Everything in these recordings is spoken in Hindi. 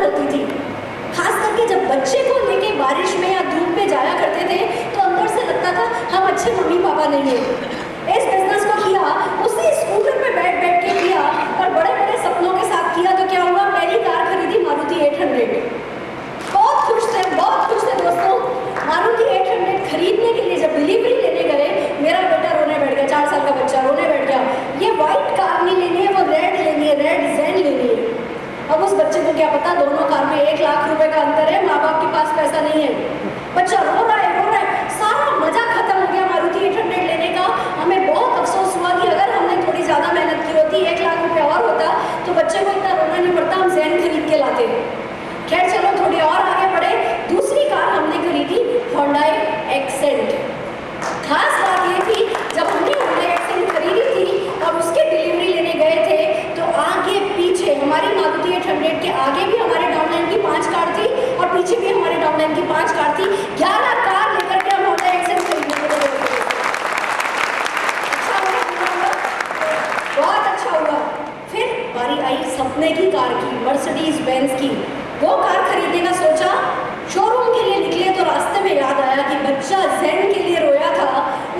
होती थी। खास करके जब बच्चे को लेके बारिश में या धूप में जाया करते थे तो अंदर से लगता था हम अच्छे मम्मी पापा नहीं है। इस बिजनेस को किया, उसी स्कूटर पे बैठ बैठ के किया और बड़े बड़े सपनों के साथ किया। तो क्या हुआ, पहली कार खरीदी मारुति 800। बहुत खुश थे दोस्तों। मारुति 800 खरीदने के लिए जब डिलीवरी लेने गए, मेरा बेटा रोने बैठ गया, 4 साल का बच्चा रोने बैठ गया। ये व्हाइट कार नहीं लेनी है, वो रेड लेनी है, रेड ज़ेन लेनी है। अब उस बच्चे को क्या पता दोनों कार में 1 लाख रुपए का अंतर है, माँ बाप के पास पैसा नहीं है। बच्चा रो रहा है, सारा मजा खत्म हो गया मारुति 800 लेने का। हमें बहुत अफसोस हुआ कि अगर हमने थोड़ी ज़्यादा मेहनत की होती, 1 लाख रुपये और होता तो बच्चे को इतना रोना नहीं पड़ता, हम ज़ेन खरीद के लाते। खैर चलो थोड़ी और आगे बढ़े। दूसरी कार हमने खरीदी Hyundai Accent। खास बात ये थी, जब हमने Hyundai Accent खरीदी थी और उसके डिलीवरी लेने गए थे तो आगे पीछे हमारी मारुति 800 के आगे भी हमारे डाउनलाइन की 5 कार थी और पीछे भी हमारे डाउनलाइन की 5 कार थी। 11 कार लेकर के हम Hyundai Accent खरीदने के लिए गए। बहुत अच्छा हुआ। फिर बारी आई सपने की कार की, मर्सिडीज बेंज की। वो कार खरीदने का सोचा, शोरूम के लिए निकले तो रास्ते में याद आया कि बच्चा ज़ेन के लिए रोया था,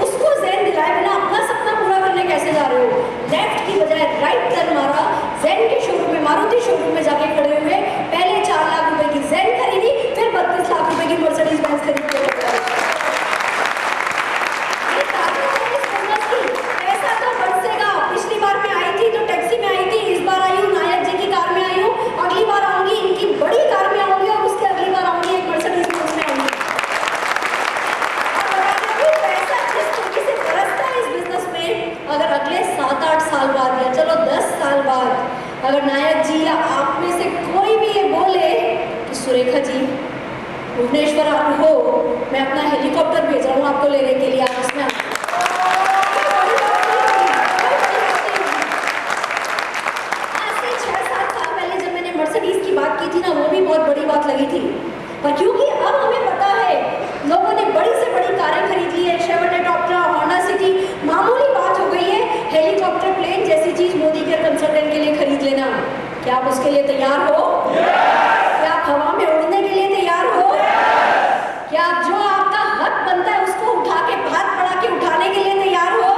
उसको ज़ेन दिलाए बिना अपना सपना पूरा करने कैसे जा रहे हो। लेफ्ट की बजाय राइट टर्न मारा, ज़ेन के शोरूम में, मारुति शोरूम में जाके खड़े हुए। पहले 4 लाख रुपए की ज़ेन खरीदी, फिर 32 लाख रुपए की मर्सिडीज बेंज खरीद के पैसा तो बरसेगा। पिछली बार मैं आई थी तो टैक्सी में आई थी, इस बार आई हूँ नायक जी की कार में आई हूँ, अगली बार आऊंगी इनकी बड़ी कार में आऊंगी और उसके अगली बार आऊंगी एक मर्सिडीज बेंज में आऊंगी। पैसा जिस तरीके से बरसता है इस बिजनेस में, अगर अगले 7-8 साल बाद या चलो 10 साल बाद अगर नायक जी या आप में से कोई भी ये बोले कि सुरेखा जी भुवनेश्वर आप हो, मैं अपना हेलीकॉप्टर भेज रहा हूँ आपको लेने के लिए, आप उसमें मर्सिडीज की बात की थी ना, वो भी बहुत बड़ी बात लगी थी। पर क्योंकि अब हमें पता है लोगों ने बड़ी से बड़ी कारें खरीद ली है, शेवरलेट ऑप्ट्रा, होंडा सिटी, मामूली बात हो गई है हेलीकॉप्टर प्लेन जैसी चीज मोदी के कंसल्टेंट के लिए खरीद लेना। क्या आप उसके लिए तैयार हो? क्या आप हवा में उड़ने के लिए तैयार हो? क्या जो आपका हक बनता है उसको उठा के हाथ बढ़ा के उठाने के लिए तैयार हो?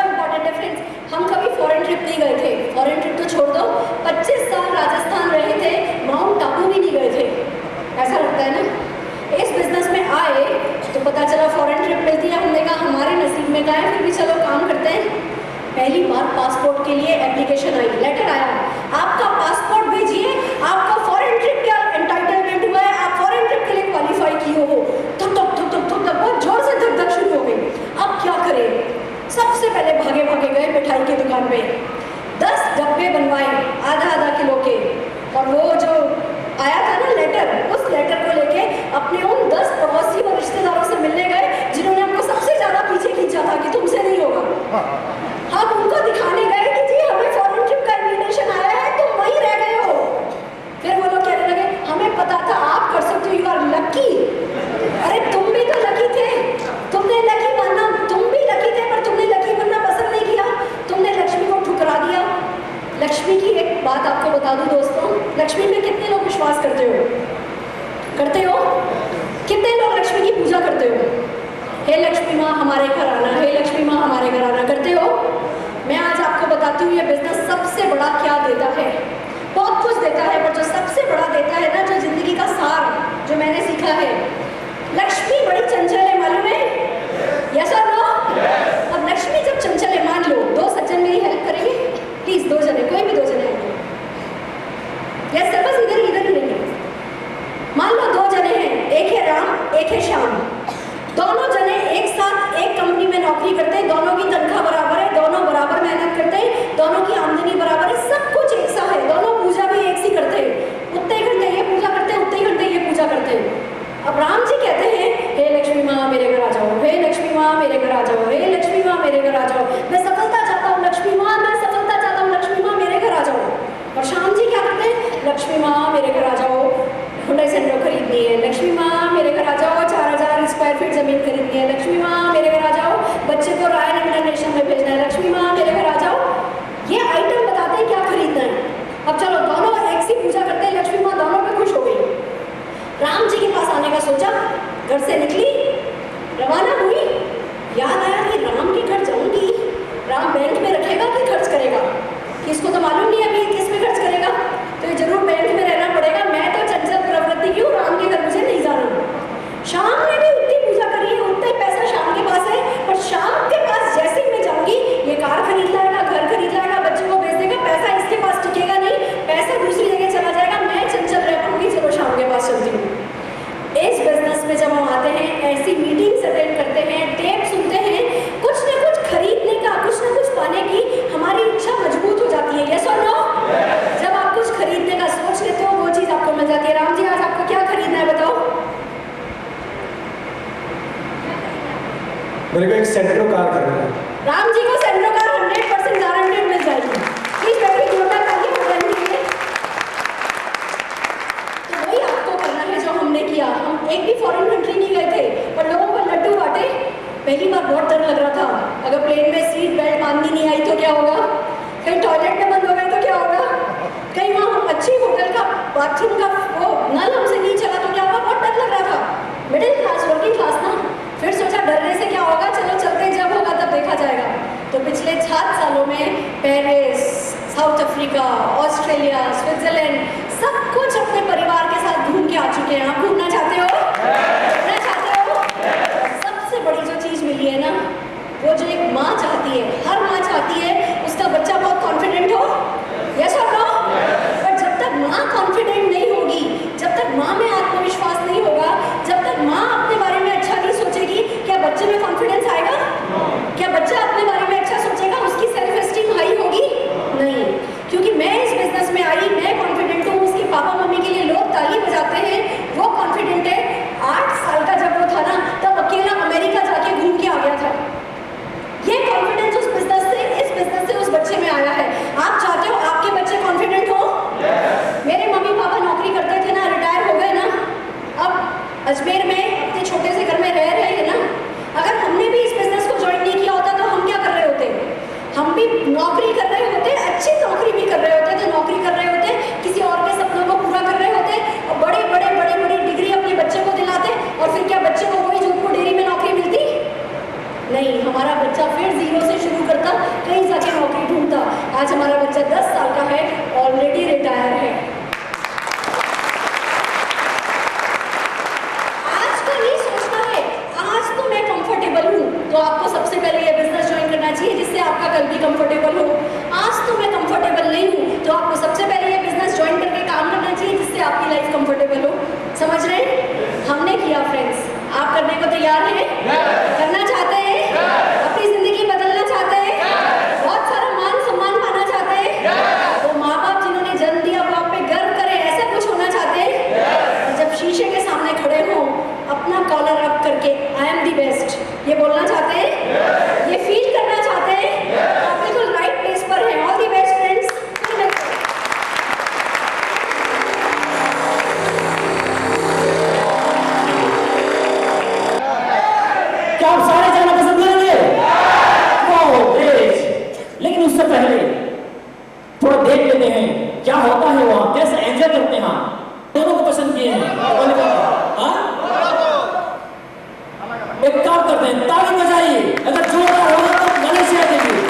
इंपॉर्टेंट डिफरेंस, हम कभी फॉरेन ट्रिप नहीं गए थे। फॉरेन ट्रिप तो छोड़ दो, 25 साल राजस्थान रहे थे, माउंट आबू भी नहीं गए थे। ऐसा लगता है ना। इस बिजनेस में आए तो पता चला फॉरेन ट्रिप मिलती है, हमने कहा हमारे नसीब में का है, फिर भी चलो काम करते हैं। पहली बार पासपोर्ट के लिए एप्लीकेशन आई, लेटर आया, आपका पासपोर्ट भेजिए, आपका फॉरेन ट्रिप का एंटाइटलमेंट हुआ है, आप फॉरेन ट्रिप के लिए क्वालिफाई किए हो। धक धक धक धक धक बहुत जोर से धक धक शुरू हो गई। अब क्या करें? सबसे पहले भागे भागे गए मिठाई की दुकान पे, 10 डब्बे बनवाए आधा किलो के, और वो जो आया था ना लेटर, उस लेटर को लेके अपने उन 10 पड़ोसी और रिश्तेदारों से मिलने गए जिन्होंने हमको सबसे ज्यादा पीछे खींचा था कि तुमसे नहीं होगा। हम उनको दिखाने गए कि जी हमें फॉरेन ट्रिप का इन्विटेशन आया है, तुम वहीं रह गए हो। फिर वो लोग कहने लगे हमें पता था आप कर सकते हो, यू आर लकी। अरे तुम भी तो लकी थे, तुमने लकी बनना, तुम भी लकी थे पर तुमने लकी बनना पसंद नहीं किया, तुमने लक्ष्मी को ठुकरा दिया। लक्ष्मी की एक बात आपको बता दूं दोस्तों, लक्ष्मी में कितने लोग विश्वास करते हो? करते हो? कितने लोग लक्ष्मी की पूजा करते हो? हे लक्ष्मी माँ हमारे घर आना, हे लक्ष्मी माँ हमारे घर आना, करते हो? मैं आज आपको बताती हूँ ये बिजनेस सबसे बड़ा क्या देता है। बहुत कुछ देता है पर जो सबसे बड़ा देता है ना, जो जिंदगी का सार जो मैंने सीखा है, लक्ष्मी बड़ी चंचल है, मालूम है? यस और नो? अब लक्ष्मी जब चंचल है, मान लो 2 सज्जन मेरी हेल्प करेंगे प्लीज, 2 जने, कोई भी 2 जने आएंगे। यस सर, बस इधर ही रहेंगे। मान लो 2 जने हैं, एक है राम एक है श्याम, दोनों जने एक साथ एक कंपनी में नौकरी करते हैं, दोनों की तनख्वाह बराबर है, दोनों बराबर मेहनत करते हैं, दोनों की आमदनी बराबर है, सब कुछ एक सा है, दोनों पूजा भी एक सी करते हैं, उतने घंटे ये पूजा करते हैं, उतने घंटे ये पूजा करते हैं। अब राम जी कहते हैं हे लक्ष्मी माँ मेरे घर आ जाओ, हे लक्ष्मी माँ मेरे घर आ जाओ, हे लक्ष्मी माँ मेरे घर आ जाओ, मैं सफलता चाहता हूँ लक्ष्मी माँ, मैं सफलता चाहता हूँ लक्ष्मी माँ मेरे घर आ जाओ। और श्याम जी क्या करते हैं? लक्ष्मी माँ मेरे घर आ जाओ, हुंडई सेंट्रो खरीदनी है, लक्ष्मी माँ मेरे घर आ जाओ, 4000 स्क्वायर फीट जमीन खरीदनी है, लक्ष्मी माँ मेरे घर आ जाओ, बच्चे को रॉयल इंटरनेशनल में भेजना है, लक्ष्मी माँ मेरे घर आ जाओ। ये आइटम बताते हैं क्या खरीदना है। अब चलो दोनों एक सी पूजा करते हैं, लक्ष्मी माँ सोचा, घर से निकली, रवाना हुई। याद आया कि राम के घर जाऊंगी, राम बैंक में रखेगा कि खर्च करेगा, किसको तो मालूम नहीं अभी किस में खर्च करेगा, तो ये जरूर बैंक में रहना पड़ेगा। मैं तो चंचल प्रवृत्ति की हूँ, राम के घर मुझे नहीं जाना। शाम ने भी उतनी पूजा करी है, उतना ही पैसा शाम के पास है, पर शाम के पास जैसे ही मैं जाऊंगी, ये कार खरीद लाएगा, घर खरीद लाएगा, बच्चों को भेज देगा, पैसा इसके पास टिकेगा नहीं, पैसा दूसरी जगह चला जाएगा, मैं चंचल रह पाऊंगी, चलो शाम के पास चलती हूँ। इस बिजनेस में जब हम आते हैं, ऐसी मीटिंग्स अटेंड करते हैं, टेप सुनते हैं, कुछ ना कुछ खरीदने का, कुछ ना कुछ पाने की हमारी इच्छा मजबूत हो जाती है। यस और नो? जब आप कुछ खरीदने का सोच लेते हो, वो चीज आपको मिल जाती है। राम जी, आज आपको क्या खरीदना है बताओ? मेरे को एक सेंट्रो कार खरीदना है। राम जी को सेंट्रो कार 100% गारंटेड मिल जाएगी। प्लीज बैठिए, जोरदार तालियां हो जाएंगी। तो वही आपको करना है जो हमने किया। हम एक भी फॉरेन कंट्री नहीं गए थे, पर लोगों को लड्डू बांटे। पहली बार बहुत डर लग रहा था, अगर प्लेन में सीट बेल्ट बांधनी नहीं आई तो क्या होगा, कहीं टॉयलेट में बंद हो गए तो क्या होगा, कहीं वहाँ अच्छी होटल का बाथरूम का वो नल हमसे नहीं चला तो क्या होगा, बहुत डर लग रहा था। मिडिल क्लास, वर्किंग क्लास ना। फिर सोचा डरने से क्या होगा, चलो चलते, जब होगा तब देखा जाएगा। तो पिछले 7 सालों में Paris, south Africa, Australia, Switzerland, सब कुछ अपने परिवार के साथ घूम के आ चुके हैं। आप घूमना चाहते हो? घूमना चाहते हो? सबसे बड़ी जो चीज मिली है ना, वो जो एक माँ चाहती है, हर माँ चाहती है उसका बच्चा बहुत कॉन्फिडेंट हो। यस और नो? पर जब तक माँ कॉन्फिडेंट नहीं होगी, जब तक माँ में आत्मविश्वास नहीं होगा, जब तक माँ अपने बारे में अच्छा नहीं सोचेगी, क्या बच्चे में कॉन्फिडेंस आएगा? क्या बच्चा अपने बारे में अच्छा सोचेगा? उसकी सेल्फ एस्टीम हाई होगी? नहीं। क्योंकि मैं इस बिजनेस में आई, मैं कॉन्फिडेंट हूँ, उसके पापा मम्मी के लिए लोग ताली बजाते हैं, वो कॉन्फिडेंट है। 8 साल का जब वो था ना, तब अकेला अमेरिका जाके घूम के आ गया था। ये कॉन्फिडेंस उस बिजनेस से, इस बिजनेस से उस बच्चे में आया है। आप चाहते हो आपके बच्चे कॉन्फिडेंट हो? मेरे मम्मी पापा नौकरी करते थे ना, रिटायर हो गए ना, अब अजमेर में अपने छोटे से घर में रह रहे हैं ना। अगर हमने भी इस बिजनेस को ज्वाइन नहीं किया होता तो हम क्या कर रहे होते? हम भी नौकरी कर रहे होते, अच्छी नौकरी भी कर रहे होते, तो नौकरी कर रहे होते, किसी और के सपनों को पूरा कर रहे होते, और बड़ी डिग्री अपने बच्चे को दिलाते, और फिर क्या बच्चे को वही जोधपुर डेयरी में नौकरी मिलती? नहीं, हमारा बच्चा फिर जीरो से शुरू करता, कहीं जाके नौकरी ढूंढता। आज हमारा बच्चा 10 साल का है, ऑलरेडी रिटायर है। आज का नहीं सोचना है, आज तो मैं कंफर्टेबल हूँ, तो आपको सबसे पहले ये बिजनेस ज्वाइन करना चाहिए जिससे आपका कल भी कंफर्टेबल हो। आज तो मैं कंफर्टेबल नहीं हूँ, तो आपको सबसे पहले ये बिजनेस ज्वाइन करके काम करना चाहिए जिससे आपकी लाइफ कंफर्टेबल हो। समझ रहे हैं? हमने किया फ्रेंड्स, आप करने को तैयार हैं? करना चाहते हैं? अपनी जिंदगी बदलना चाहते हैं? बहुत सारा मान सम्मान पाना चाहते हैं? तो माँ बाप जिन्होंने जन्म दिया वो आप पे गर्व करें, ऐसा कुछ होना चाहते हैं? और जब शीशे के सामने खड़े हो, अपना कॉलर अप करके आई एम दी बेस्ट, ये बोलना चाहते हैं? ये फील करना चाहते हैं? आप बिल्कुल राइट प्लेस पर हैं। All the best friends. क्या आप सारे जाना पसंद करेंगे? वाह ग्रेट। लेकिन उससे पहले थोड़ा देख लेते हैं क्या होता है वहां, कैसे एंजॉय करते हैं। दोनों को पसंद किए हैं। हाँ? एक काम करते हैं, ताली बजाइए, अगर जोरदार होगा तो मलेशिया के लिए।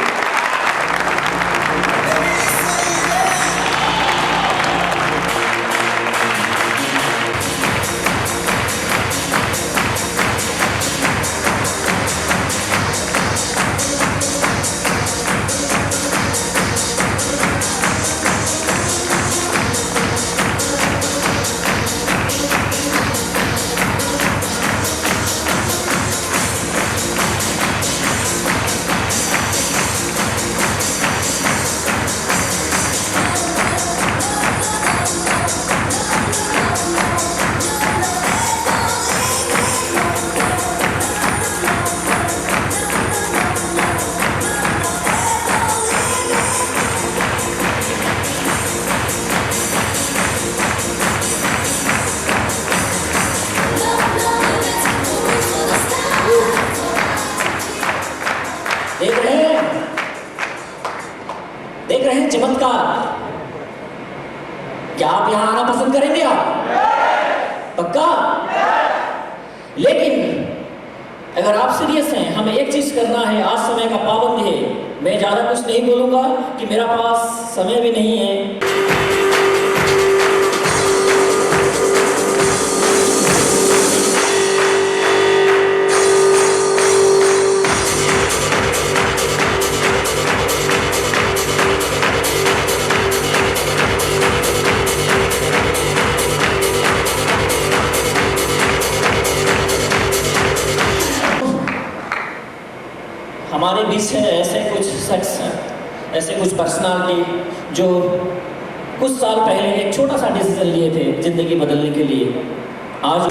अगर आप सीरियस हैं, हमें एक चीज करना है, आज समय का पाबंद है। मैं ज्यादा कुछ नहीं बोलूंगा कि मेरा पास समय भी नहीं है। हमारे बीच है ऐसे कुछ शख्स हैं, ऐसे कुछ पर्सनालिटी जो कुछ साल पहले एक छोटा सा डिसीजन लिए थे जिंदगी बदलने के लिए। आज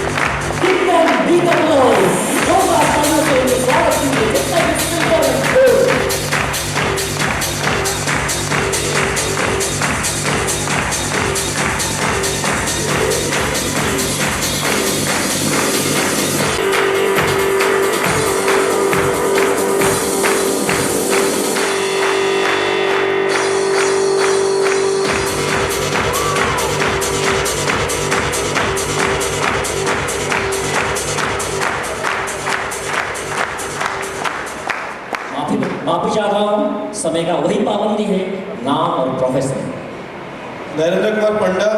माफी चाह रहा हूँ, समय का वही पाबंदी है, नाम और profession. Narendra Kumar Panda,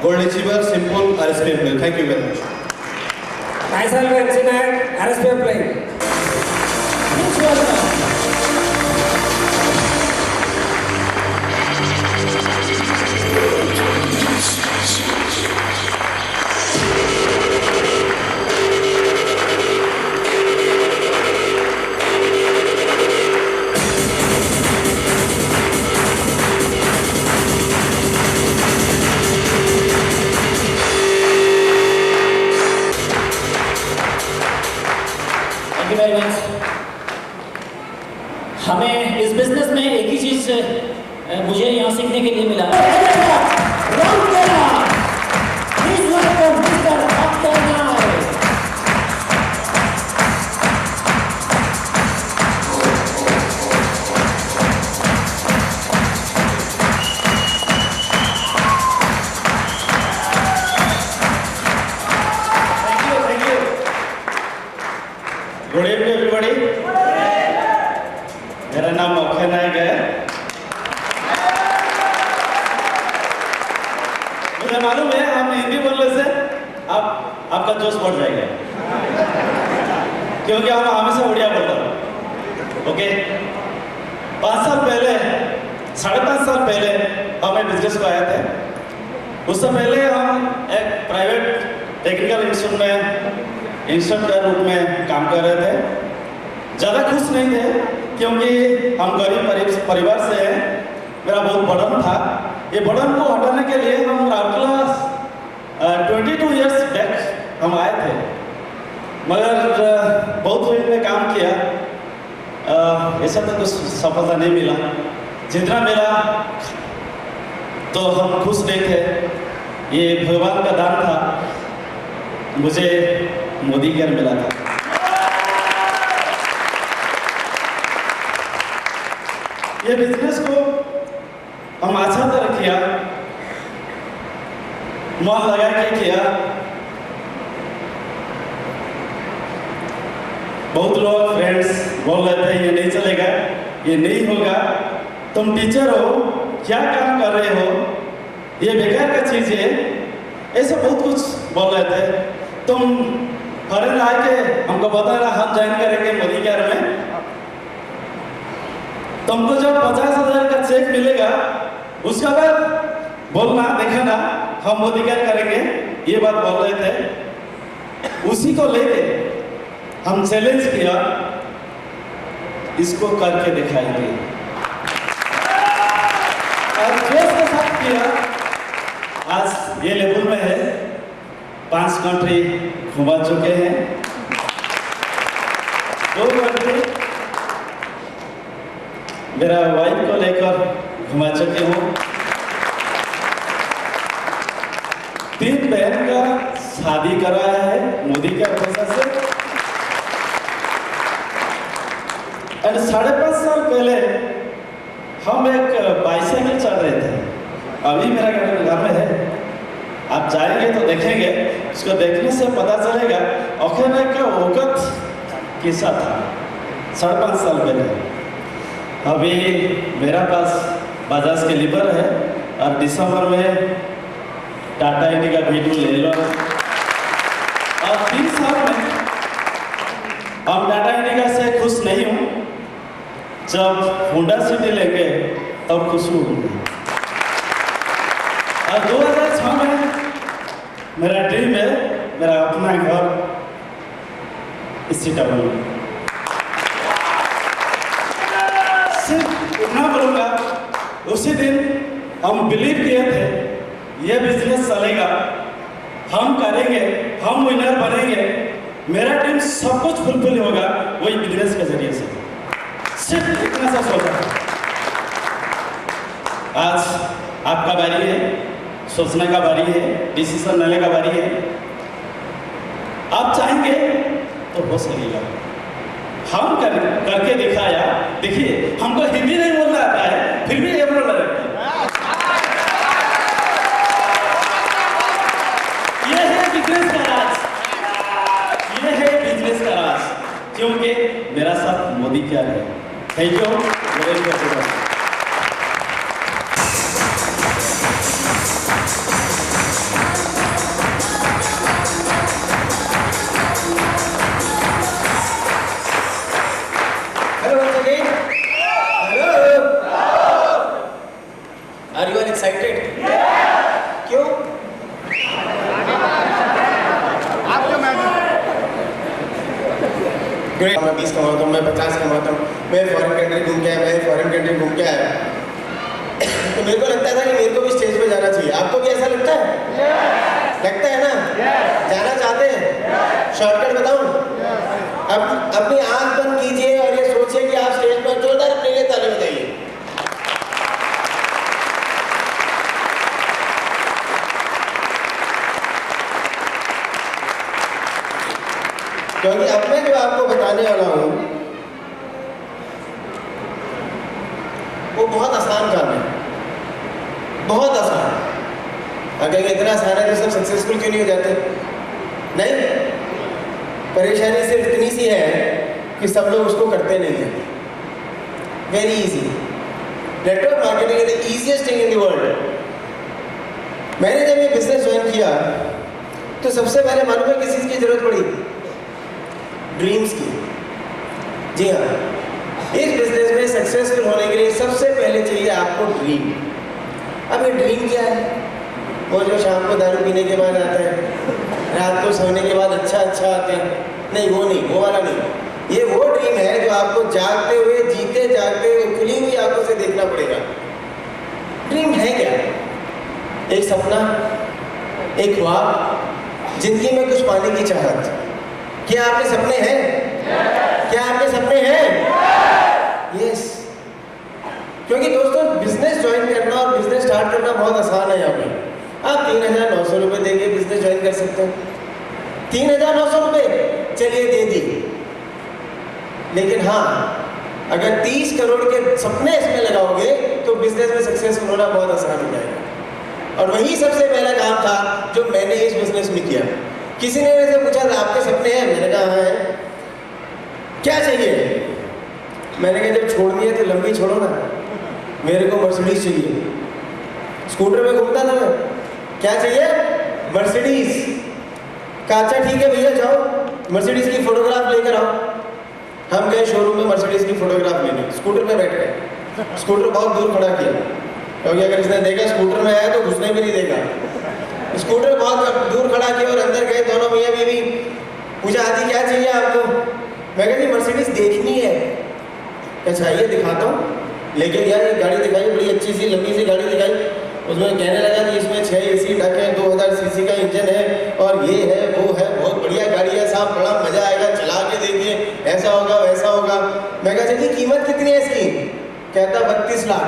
gold achiever, simple, RSPF player. Thank you very much. myself MC Nayak, RSPF playing. Thank you very much. हमें इस बिजनेस में एक ही चीज मुझे यहाँ सीखने के लिए मिला। Good evening everybody. मेरा नाम अक्षय नायक है। मुझे मालूम है हम हिंदी बोलने से आपका जोश बढ़ जाएगा, क्योंकि हम हमेशा उड़िया बोलते हैं। ओके, 5 साल पहले, 5.5 साल पहले हम एक बिजनेस को आए थे। उससे पहले हम एक प्राइवेट टेक्निकल इंस्टीट्यूट में इंस्ट्रक्टर रूप में काम कर रहे थे। ज़्यादा खुश नहीं थे, क्योंकि हम गरीब परिवार से हैं। मेरा बहुत बर्डन था। ये बर्डन को हटाने के लिए हम राउरकेला 22 इयर्स बैक हम आए थे, मगर बहुत फील्ड में काम किया, ऐसा तो कुछ सफलता नहीं मिला। जितना मिला तो हम खुश नहीं थे। ये भगवान का दान था, मुझे मोदी केयर मिला था। ये बिजनेस को हम अच्छा तरह किया, मन लगा के किया। बहुत लोग फ्रेंड्स बोल रहे थे ये नहीं चलेगा, ये नहीं होगा, तुम टीचर हो, क्या काम कर रहे हो, ये बेकार का चीज है, ऐसे बहुत कुछ बोल रहे थे। तुम फॉरेन आके हमको बता रहा हम ज्वाइन करेंगे मोदी केयर में, तुमको जब 50,000 का चेक मिलेगा उसका बाद बोलना दिखाना हम मोदी केयर करेंगे, ये बात बोल रहे थे। उसी को लेके हम चैलेंज किया, इसको करके दिखाएंगे, और जोश के साथ किया। आज ये लेवल में है, 5 कंट्री घुमा चुके हैं, 2 कंट्री मेरा वाइफ को लेकर घुमा चुके हूँ, 3 बहन का शादी कराया है मोदी के पैसा से। और 5.5 साल पहले हम एक बाइसाइकिल चल रहे थे, अभी मेरा घर में है, आप जाएंगे तो देखेंगे, उसको देखने से पता चलेगा अक्षय नायक का औकत किस्सा था 5.5 साल पहले। अभी मेरा पास बजाज के लीवर है और दिसंबर में टाटा इंडिका वीडियो ले लो और 3 साल में हम टाटा इंडिका से खुश नहीं हूँ। जब होंडा सिटी लेंगे तब खुश होंगे। और 2006 में मेरा ड्रीम है मेरा अपना घर इसी टाउन में। सिर्फ इतना बोलूँगा, उसी दिन हम बिलीव किए थे ये बिजनेस चलेगा, हम करेंगे, हम विनर बनेंगे, मेरा टीम सब कुछ फुलफिल होगा वही बिजनेस के जरिए से। सिर्फ इतना सा सोचा। आज आपका बारी है, सोचने का बारी है, डिसीजन लेने का बारी है। आप चाहेंगे तो हो सकेगा। हम करके दिखाया। देखिए, हमको हिंदी नहीं बोलना आता है, फिर भी ये बोलना लगता है। ये है बिजनेस का राज, ये है बिजनेस का राज, क्योंकि मेरा साथ मोदी क्या है। Thank you very much. Hello once again. Hello. Are you all excited? क्यों? Great. मैं 20 कमाता हूँ, मैं 50 कमाता हूँ, मैं फॉरेन कंट्री घूम के आया, मैं फॉरेन कंट्री घूम के आया। तो मेरे को लगता था कि मेरे को भी स्टेज पे जाना चाहिए। आपको भी ऐसा लगता है? लगता है ना? जाना चाहते हैं? शॉर्टकट बताऊं? अब अपनी आंख बंद कीजिए और ये सोचिए कि आप स्टेज पर जोरदार अपने लिए ताली बजाइए। क्योंकि अब मैं जो आपको बताने वाला हूं वो बहुत आसान काम है, बहुत आसान। अगर ये इतना आसान है तो सब सक्सेसफुल क्यों नहीं हो जाते? नहीं, परेशानी सिर्फ इतनी सी है कि सब लोग उसको करते नहीं हैं। Very easy. Network marketing is the easiest thing in the world. मैंने जब ये बिजनेस ज्वाइन किया तो सबसे पहले मालूम है किस चीज़ की जरूरत पड़ी? ड्रीम्स की। जी हाँ, इस बिजनेस में सक्सेसफुल होने के लिए सबसे पहले चाहिए आपको ड्रीम। अब ये ड्रीम क्या है? वो जो शाम को दारू पीने के बाद आता है, रात को सोने के बाद अच्छा आते हैं, नहीं वो नहीं, वो वाला नहीं। ये वो ड्रीम है जो आपको जागते हुए, जीते जागते हुए खुली हुई आंखों से देखना पड़ेगा। ड्रीम है क्या? एक सपना, एक ख्वाब, जिंदगी में कुछ पाने की चाहत। क्या आपके सपने हैं? क्या आपके सपने हैं? यस। क्योंकि दोस्तों बिजनेस ज्वाइन करना और बिजनेस स्टार्ट करना बहुत आसान है। यहाँ पे आप 3,900 रुपये देके बिजनेस ज्वाइन कर सकते हो। 3,900 रुपये चलिए दे दी। लेकिन हाँ, अगर 30 करोड़ के सपने इसमें लगाओगे तो बिजनेस में सक्सेसफुल होना बहुत आसान हो जाएगा। और वही सबसे पहला काम था जो मैंने इस बिजनेस में किया। किसी ने मुझसे पूछा था आपके सपने हैं? मैंने कहा हाँ है। क्या चाहिए? मैंने कहा जब छोड़नी है तो लंबी छोड़ो ना। मेरे को मर्सिडीज चाहिए। स्कूटर में घूमता था मैं। क्या चाहिए? मर्सिडीज। कहा अच्छा ठीक है भैया, जाओ मर्सिडीज की फोटोग्राफ लेकर आओ। हम गए शोरूम में मर्सिडीज की फोटोग्राफ लेने। स्कूटर में बैठ गए। स्कूटर बहुत दूर खड़ा किया, क्योंकि अगर इसने देखा स्कूटर में आया तो घुसने भी नहीं देगा। स्कूटर बहुत दूर खड़ा किया और अंदर गए दोनों मियाँ बीवी। पूछा आदि क्या चाहिए आपको? मैं कहा जी मर्सिडीज देखनी है। अच्छा ये दिखाता हूँ। लेकिन यार ये गाड़ी दिखाई, बड़ी अच्छी सी लंबी सी गाड़ी दिखाई। उसमें कहने लगा कि इसमें 6 AC डक है, 2000 सीसी का इंजन है और ये है वो है, बहुत बढ़िया गाड़ी है साहब, बड़ा मजा आएगा, चला के देखिए, ऐसा होगा वैसा होगा। मैं कहा चलिए कीमत कितनी है इसकी? कहता 32 लाख।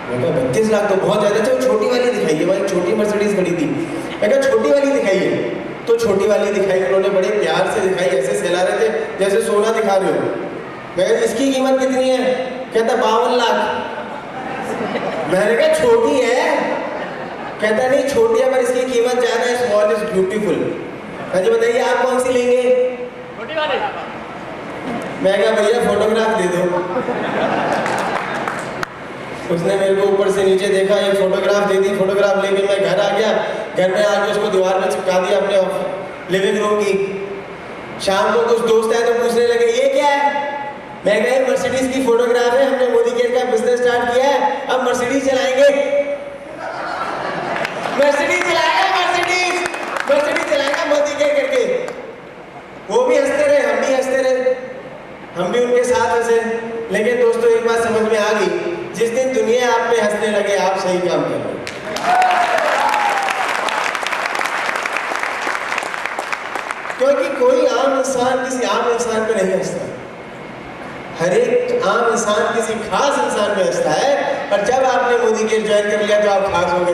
मैं कहा 32 लाख तो बहुत ज़्यादा। चलो छोटी वाली दिखाइए। भाई छोटी मर्सिडीज खड़ी थी। मैं कहा छोटी वाली दिखाइए। तो छोटी वाली दिखाई, उन्होंने बड़े प्यार से दिखाई, ऐसे सहला रहे थे जैसे सोना दिखा रहे हो। मैं कहा इसकी कीमत कितनी है? कहता 52 लाख। मैंने कहा छोटी है? कहता नहीं छोटी है पर इसकी कीमत ज़्यादा है, स्मॉल इज ब्यूटीफुल। हाँ जी बताइए आप कौन सी लेंगे? मैं कहा भैया फोटोग्राफ दे दो। उसने मेरे को ऊपर से नीचे देखा, एक फोटोग्राफ दे दी। फोटोग्राफ लेके मैं घर आ गया। घर में आके उसको दीवार में चिपका दिया अपने लिविंग रूम की। शाम को कुछ दोस्त आए तो पूछने लगे ये क्या है? मैं कहा मर्सिडीज की फोटोग्राफ है, हमने मोदी केयर का बिजनेस स्टार्ट किया है, अब मर्सिडीज चलाएंगे। मर्सिडीज चलाएगा मोदी केयर करके। वो भी हंसते रहे, हम भी हंसते रहे, हम भी उनके साथ हंसे। लेकिन दोस्तों एक बात समझ में आ गई, जिस दिन दुनिया आप पे हंसने लगे आप सही काम कर रहे हो। क्योंकि कोई आम इंसान किसी आम इंसान पे नहीं हंसता। हर एक आम इंसान किसी खास इंसान पे हंसता है। और जब आपने मोदी केयर ज्वाइन कर लिया तो आप खास हो गए।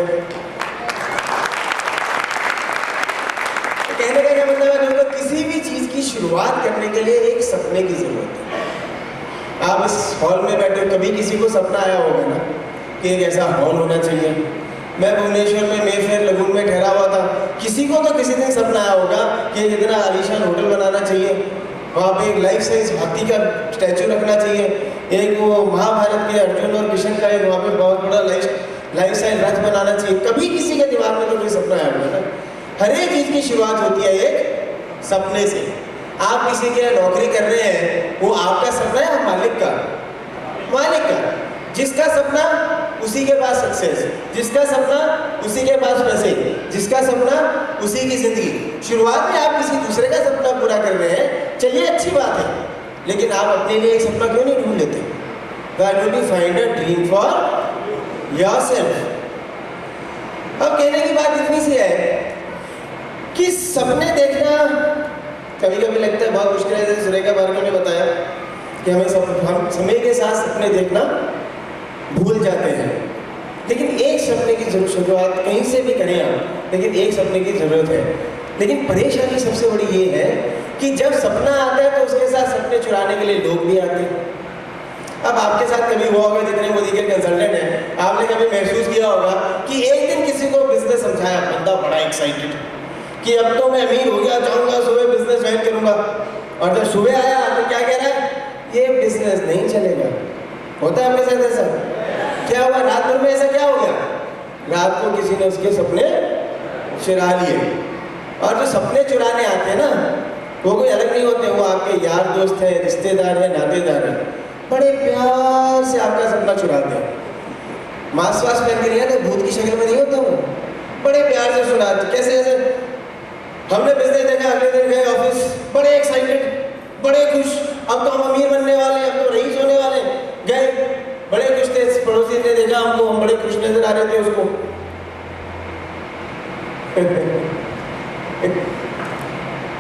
तो कहने का क्या मतलब है, लोगों, किसी भी चीज की शुरुआत करने के लिए एक सपने की जरूरत है। आप इस हॉल में बैठे, कभी किसी को सपना आया होगा ना कि एक ऐसा हॉल होना चाहिए। मैं भुवनेश्वर में मेफेयर लगून में ठहरा हुआ था। किसी को तो किसी दिन सपना आया होगा कि एक इतना आलीशान होटल बनाना चाहिए, वहाँ पे एक लाइफ साइज हाथी का स्टैचू रखना चाहिए, एक वो महाभारत के अर्जुन और कृष्ण का एक वहाँ पे बहुत बड़ा लाइफ साइज रथ बनाना चाहिए। कभी किसी के दिमाग में तो कोई सपना आया होगा ना। हर एक चीज़ की शुरुआत होती है एक सपने से। आप किसी के नौकरी कर रहे हैं, वो आपका सपना है मालिक का? मालिक का। जिसका सपना उसी के पास सक्सेस, जिसका सपना उसी के पास पैसे, जिसका सपना उसी की जिंदगी। शुरुआत में आप किसी दूसरे का सपना पूरा कर रहे हैं, चलिए अच्छी बात है, लेकिन आप अपने लिए एक सपना क्यों नहीं ढूंढ लेते? Why don't you find a dream for yourself? अब कहने की बात इतनी सी है कि सपने देखना कभी कभी लगता है बहुत मुश्किल है। जैसे सुरेखा बारकर ने बताया कि हम समय के साथ सपने देखना भूल जाते हैं, लेकिन एक सपने की शुरुआत कहीं से भी करें आप, लेकिन एक सपने की जरूरत है। लेकिन परेशानी सबसे बड़ी ये है कि जब सपना आता है तो उसके साथ सपने चुराने के लिए लोग भी आते हैं। अब आपके साथ कभी हुआ होगा, जितने मोदी के कंसल्टेंट हैं, आपने कभी महसूस किया होगा कि एक दिन किसी को बिजनेस समझाया, बंदा बड़ा एक्साइटेड कि अब तो मैं अमीर हो गया, जाऊंगा सुबह बिजनेस ज्वाइन करूंगा, और जब सुबह आया तो क्या कह रहा है, ये बिजनेस नहीं चलेगा। होता है आपके साथ ऐसा? क्या हुआ रात भर में? ऐसा क्या हो गया? रात को किसी ने उसके सपने चुरा लिए। और जो सपने चुराने आते हैं ना, वो कोई अलग नहीं होते, वो आपके यार दोस्त हैं, रिश्तेदार हैं, नातेदार हैं, बड़े प्यार से आपका सपना चुराते हैं। मास्क वास्क पहन के नहीं आते, भूत की शक्ल में नहीं होता वो, बड़े प्यार से चुराते। कैसे? जैसे हमने बिजनेस देखा, अगले दिन गए ऑफिस, बड़े एक्साइटेड, बड़े खुश, अब तो हम अमीर बनने वाले, अब तो रईस होने वाले। गए, बड़े खुश थे। पड़ोसी ने देखा हमको, हम बड़े खुश नजर आ रहे थे उसको।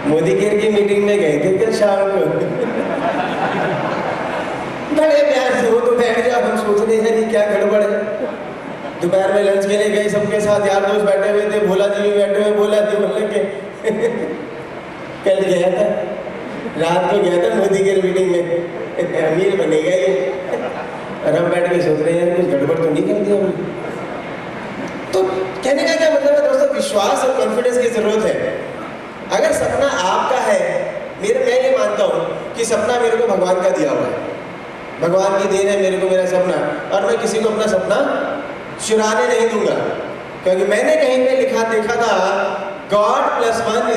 मोदी केयर की मीटिंग में गए थे कल शाम को। बड़े प्यार से वो तो बैठ गया, हम सोच रहे हैं कि क्या गड़बड़ है। दोपहर में लंच के लिए गए, सबके साथ यार दोस्त बैठे हुए थे, भोला जी भी बैठे हुए, भोला जी बोलने के कल गया था, रात को गया था मोदी केयर मीटिंग में, अमीर बनेगा ये। और हम बैठ के सोच रहे हैं कुछ गड़बड़ तो नहीं कर दिया हमने। तो कहने का क्या मतलब है दोस्तों, विश्वास और कॉन्फिडेंस की जरूरत है। अगर सपना आपका है, मैं ये मानता हूँ कि सपना मेरे को भगवान का दिया हुआ है, भगवान की देन है मेरे को मेरा सपना, और मैं किसी को अपना सपना चुराने नहीं दूंगा। क्योंकि मैंने कहीं पे देखा था God + 1 =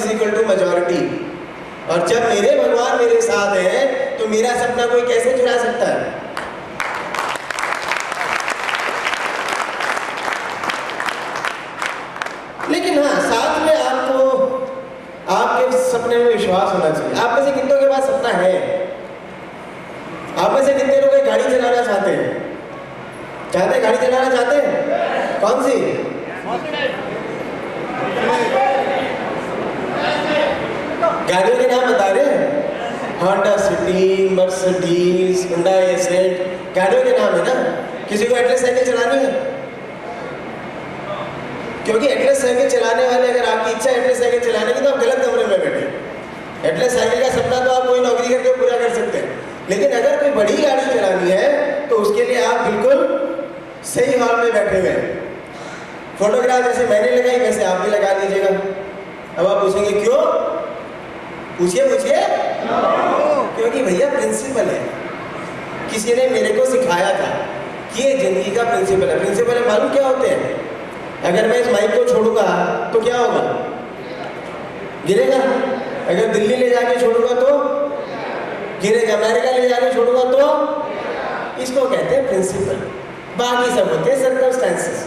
majority, और जब मेरे भगवान मेरे साथ हैं तो मेरा सपना कोई कैसे चुरा सकता है? लेकिन हाँ, साथ में आपके सपने में विश्वास होना चाहिए। आप में से कितनों के पास सपना है? आप में से कितने लोग गाड़ी चलाना चाहते हैं? गाड़ी चलाना चाहते हैं? कौन सी? गाड़ियों के नाम बता रहे हैं? Honda City, Mercedes, Hyundai Accent, गाड़ियों के नाम है ना। किसी को एटलस साइकिल चलानी है? क्योंकि एटलस साइकिल चलाने वाले, अगर आपकी इच्छा है एटलस साइकिल चलाने की, तो आप गलत कमरे में बैठे। एटलस साइकिल का सपना तो आप कोई नौकरी करके पूरा कर सकते हैं, लेकिन अगर कोई बड़ी गाड़ी चलानी है तो उसके लिए आप बिल्कुल सही हॉल में बैठे हुए हैं। फोटोग्राफ जैसे मैंने लगाई वैसे आप भी लगा लीजिएगा। अब आप पूछेंगे क्यों? पूछिए। क्योंकि भैया प्रिंसिपल है, किसी ने मेरे को सिखाया था कि ये जिंदगी का प्रिंसिपल है। प्रिंसिपल है मालूम क्या होते हैं? अगर मैं इस माइक को छोड़ूंगा तो क्या होगा? गिरेगा। अगर दिल्ली ले जाके छोड़ूंगा तो गिरेगा। अमेरिका ले जाके छोड़ूंगा तो, इसको कहते हैं प्रिंसिपल। बाकी सब होते हैं सर्कमस्टेंसेस।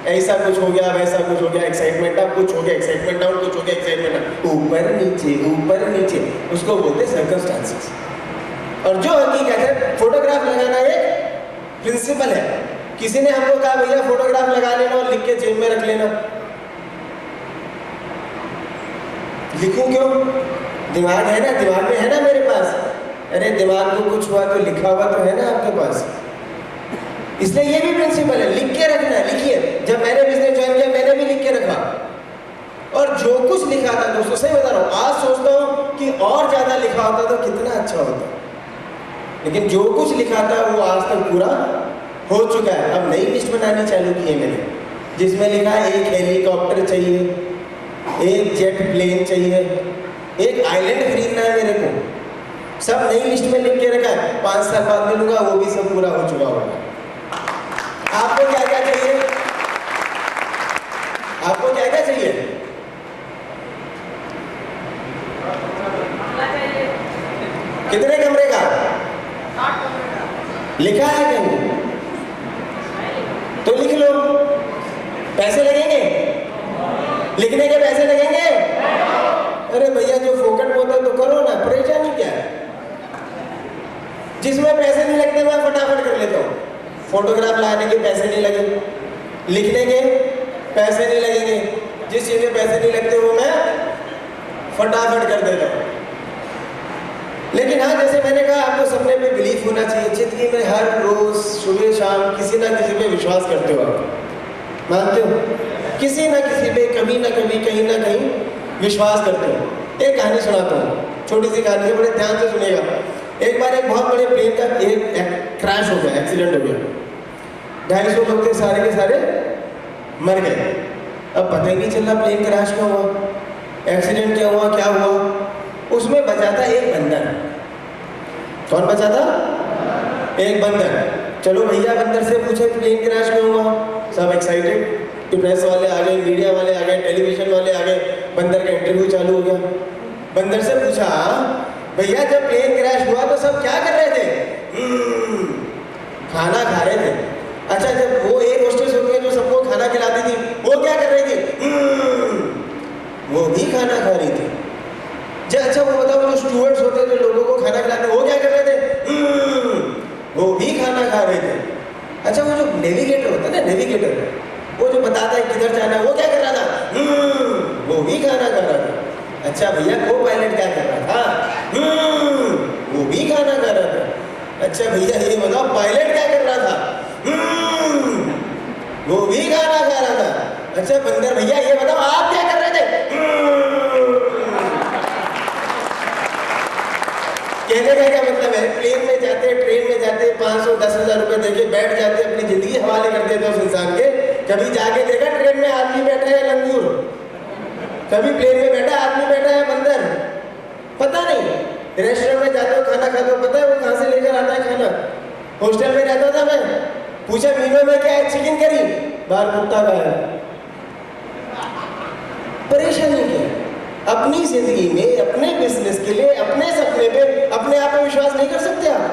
ऐसा कुछ हो गया, वैसा कुछ हो गया, एक्साइटमेंट अप कुछ हो गया, एक्साइटमेंट डाउन कुछ हो गया, एक्साइटमेंट अप, ऊपर नीचे, उसको बोलते हैं सर्कमस्टेंसेस। और जो हकीकत है, फोटोग्राफ लगाना एक प्रिंसिपल है। किसी ने हमको कहा भैया फोटोग्राफ लगा लेना और लिख के जेब में रख लेना। लिखूं क्यों? दिमाग है ना, दिमाग में है ना मेरे पास। अरे दिमाग को कुछ हुआ तो लिखा हुआ तो है ना आपके पास। इसलिए ये भी प्रिंसिपल है, लिख के रखना है। लिखिए, जब मैंने बिजनेस ज्वाइन किया मैंने भी लिख के रखा, और जो कुछ लिखा था दोस्तों, सही बता रहा हूँ, आज सोचता हूँ कि और ज्यादा लिखा होता तो कितना अच्छा होता। लेकिन जो कुछ लिखा था वो आज तक पूरा हो चुका है। अब नई लिस्ट बनानी चालू की है मैंने, जिसमें लिखा है एक हेलीकॉप्टर चाहिए, एक जेट प्लेन चाहिए, एक आइलैंड खरीदना है मेरे को। सब नई लिस्ट में लिख के रखा है। 5 साल बाद मिलूंगा, वो भी सब पूरा हो चुका होगा। आपको क्या क्या चाहिए? आपको क्या क्या चाहिए? कितने कमरे का लिखा है कहीं? तो लिख लो। पैसे लगेंगे? लिखने के पैसे लगेंगे? अरे भैया जो फोकट बोलता तो करो ना, परेशानी क्या है? जिसमें पैसे नहीं लगते मैं फटाफट कर लेता हूँ। फोटोग्राफ लाने के पैसे नहीं लगे, लिखने के पैसे नहीं लगेंगे, जिस चीज़ में पैसे नहीं लगते वो मैं फटाफट कर देता हूँ। लेकिन हाँ, जैसे मैंने कहा, आपको सपने पे बिलीफ होना चाहिए। जिंदगी में हर रोज सुबह शाम किसी ना किसी पे विश्वास करते हो, आप मानते हो? किसी ना किसी पे कभी ना कभी कहीं ना कहीं विश्वास करते हो। एक कहानी सुनाता हूँ, छोटी सी कहानी है, बड़े ध्यान से सुनेगा। एक बार एक बहुत बड़े प्लेन का एक क्रैश हो गया, एक्सीडेंट हो गया। 250 लोग थे, सारे के सारे मर गए। अब पता ही नहीं चल रहा प्लेन क्रैश क्यों हुआ, एक्सीडेंट क्या हुआ, क्या हुआ। उसमें बचा था एक बंदर। कौन बचा था? एक बंदर। चलो भैया बंदर से पूछे प्लेन क्रैश क्यों हुआ। सब एक्साइटेड, प्रेस वाले आ गए, मीडिया वाले आ गए, टेलीविजन वाले आ गए। बंदर का इंटरव्यू चालू हो गया। बंदर से पूछा, भैया जब प्लेन क्रैश हुआ तो सब क्या कर रहे थे? खाना खा रहे थे। अच्छा, जब वो एयर होस्टेस होती है जो सबको खाना खिलाती थी, वो क्या कर रही थी? वो भी खाना खा रही थी। अच्छा वो बताओ, जो स्टूवर्ड्स होते हैं जो लोगों को खाना खिलाते हैं, वो क्या कर रहे थे? वो भी खाना खा रहे थे। अच्छा, वो जो नेविगेटर होता है ना, नेविगेटर, वो जो बताता है किधर जाना है, वो क्या कर रहा था? वो भी खाना खा रहा था। अच्छा भैया को पायलट क्या कर रहा था? वो भी खाना खा रहा था। अच्छा भैया ये बताओ पायलट क्या कर रहा था? वो भी खाना खा रहा था। अच्छा बंदर भैया ये बताओ आप क्या कर रहे थे? कहने का क्या मतलब है? प्लेन में जाते, ट्रेन में जाते, 500-10,000 रुपए देके बैठ जाते, अपनी जिंदगी हवाले करते थे उस इंसान के। कभी जाके देखा ट्रेन में आदमी बैठा है लंगूर? कभी प्लेन में बैठा आदमी बैठा है बंदर? पता नहीं। रेस्टोरेंट में जाते हो खाना खाते हो, पता है वो कहाँ से लेकर आता है खाना? हॉस्टल में रहता था मैं, पूछा मीनू में क्या है? Chicken curry. बाहर कुत्ता का है। परेशानी क्या है? अपनी जिंदगी में, अपने बिजनेस के लिए, अपने सपने पे, अपने आप पे विश्वास नहीं कर सकते आप?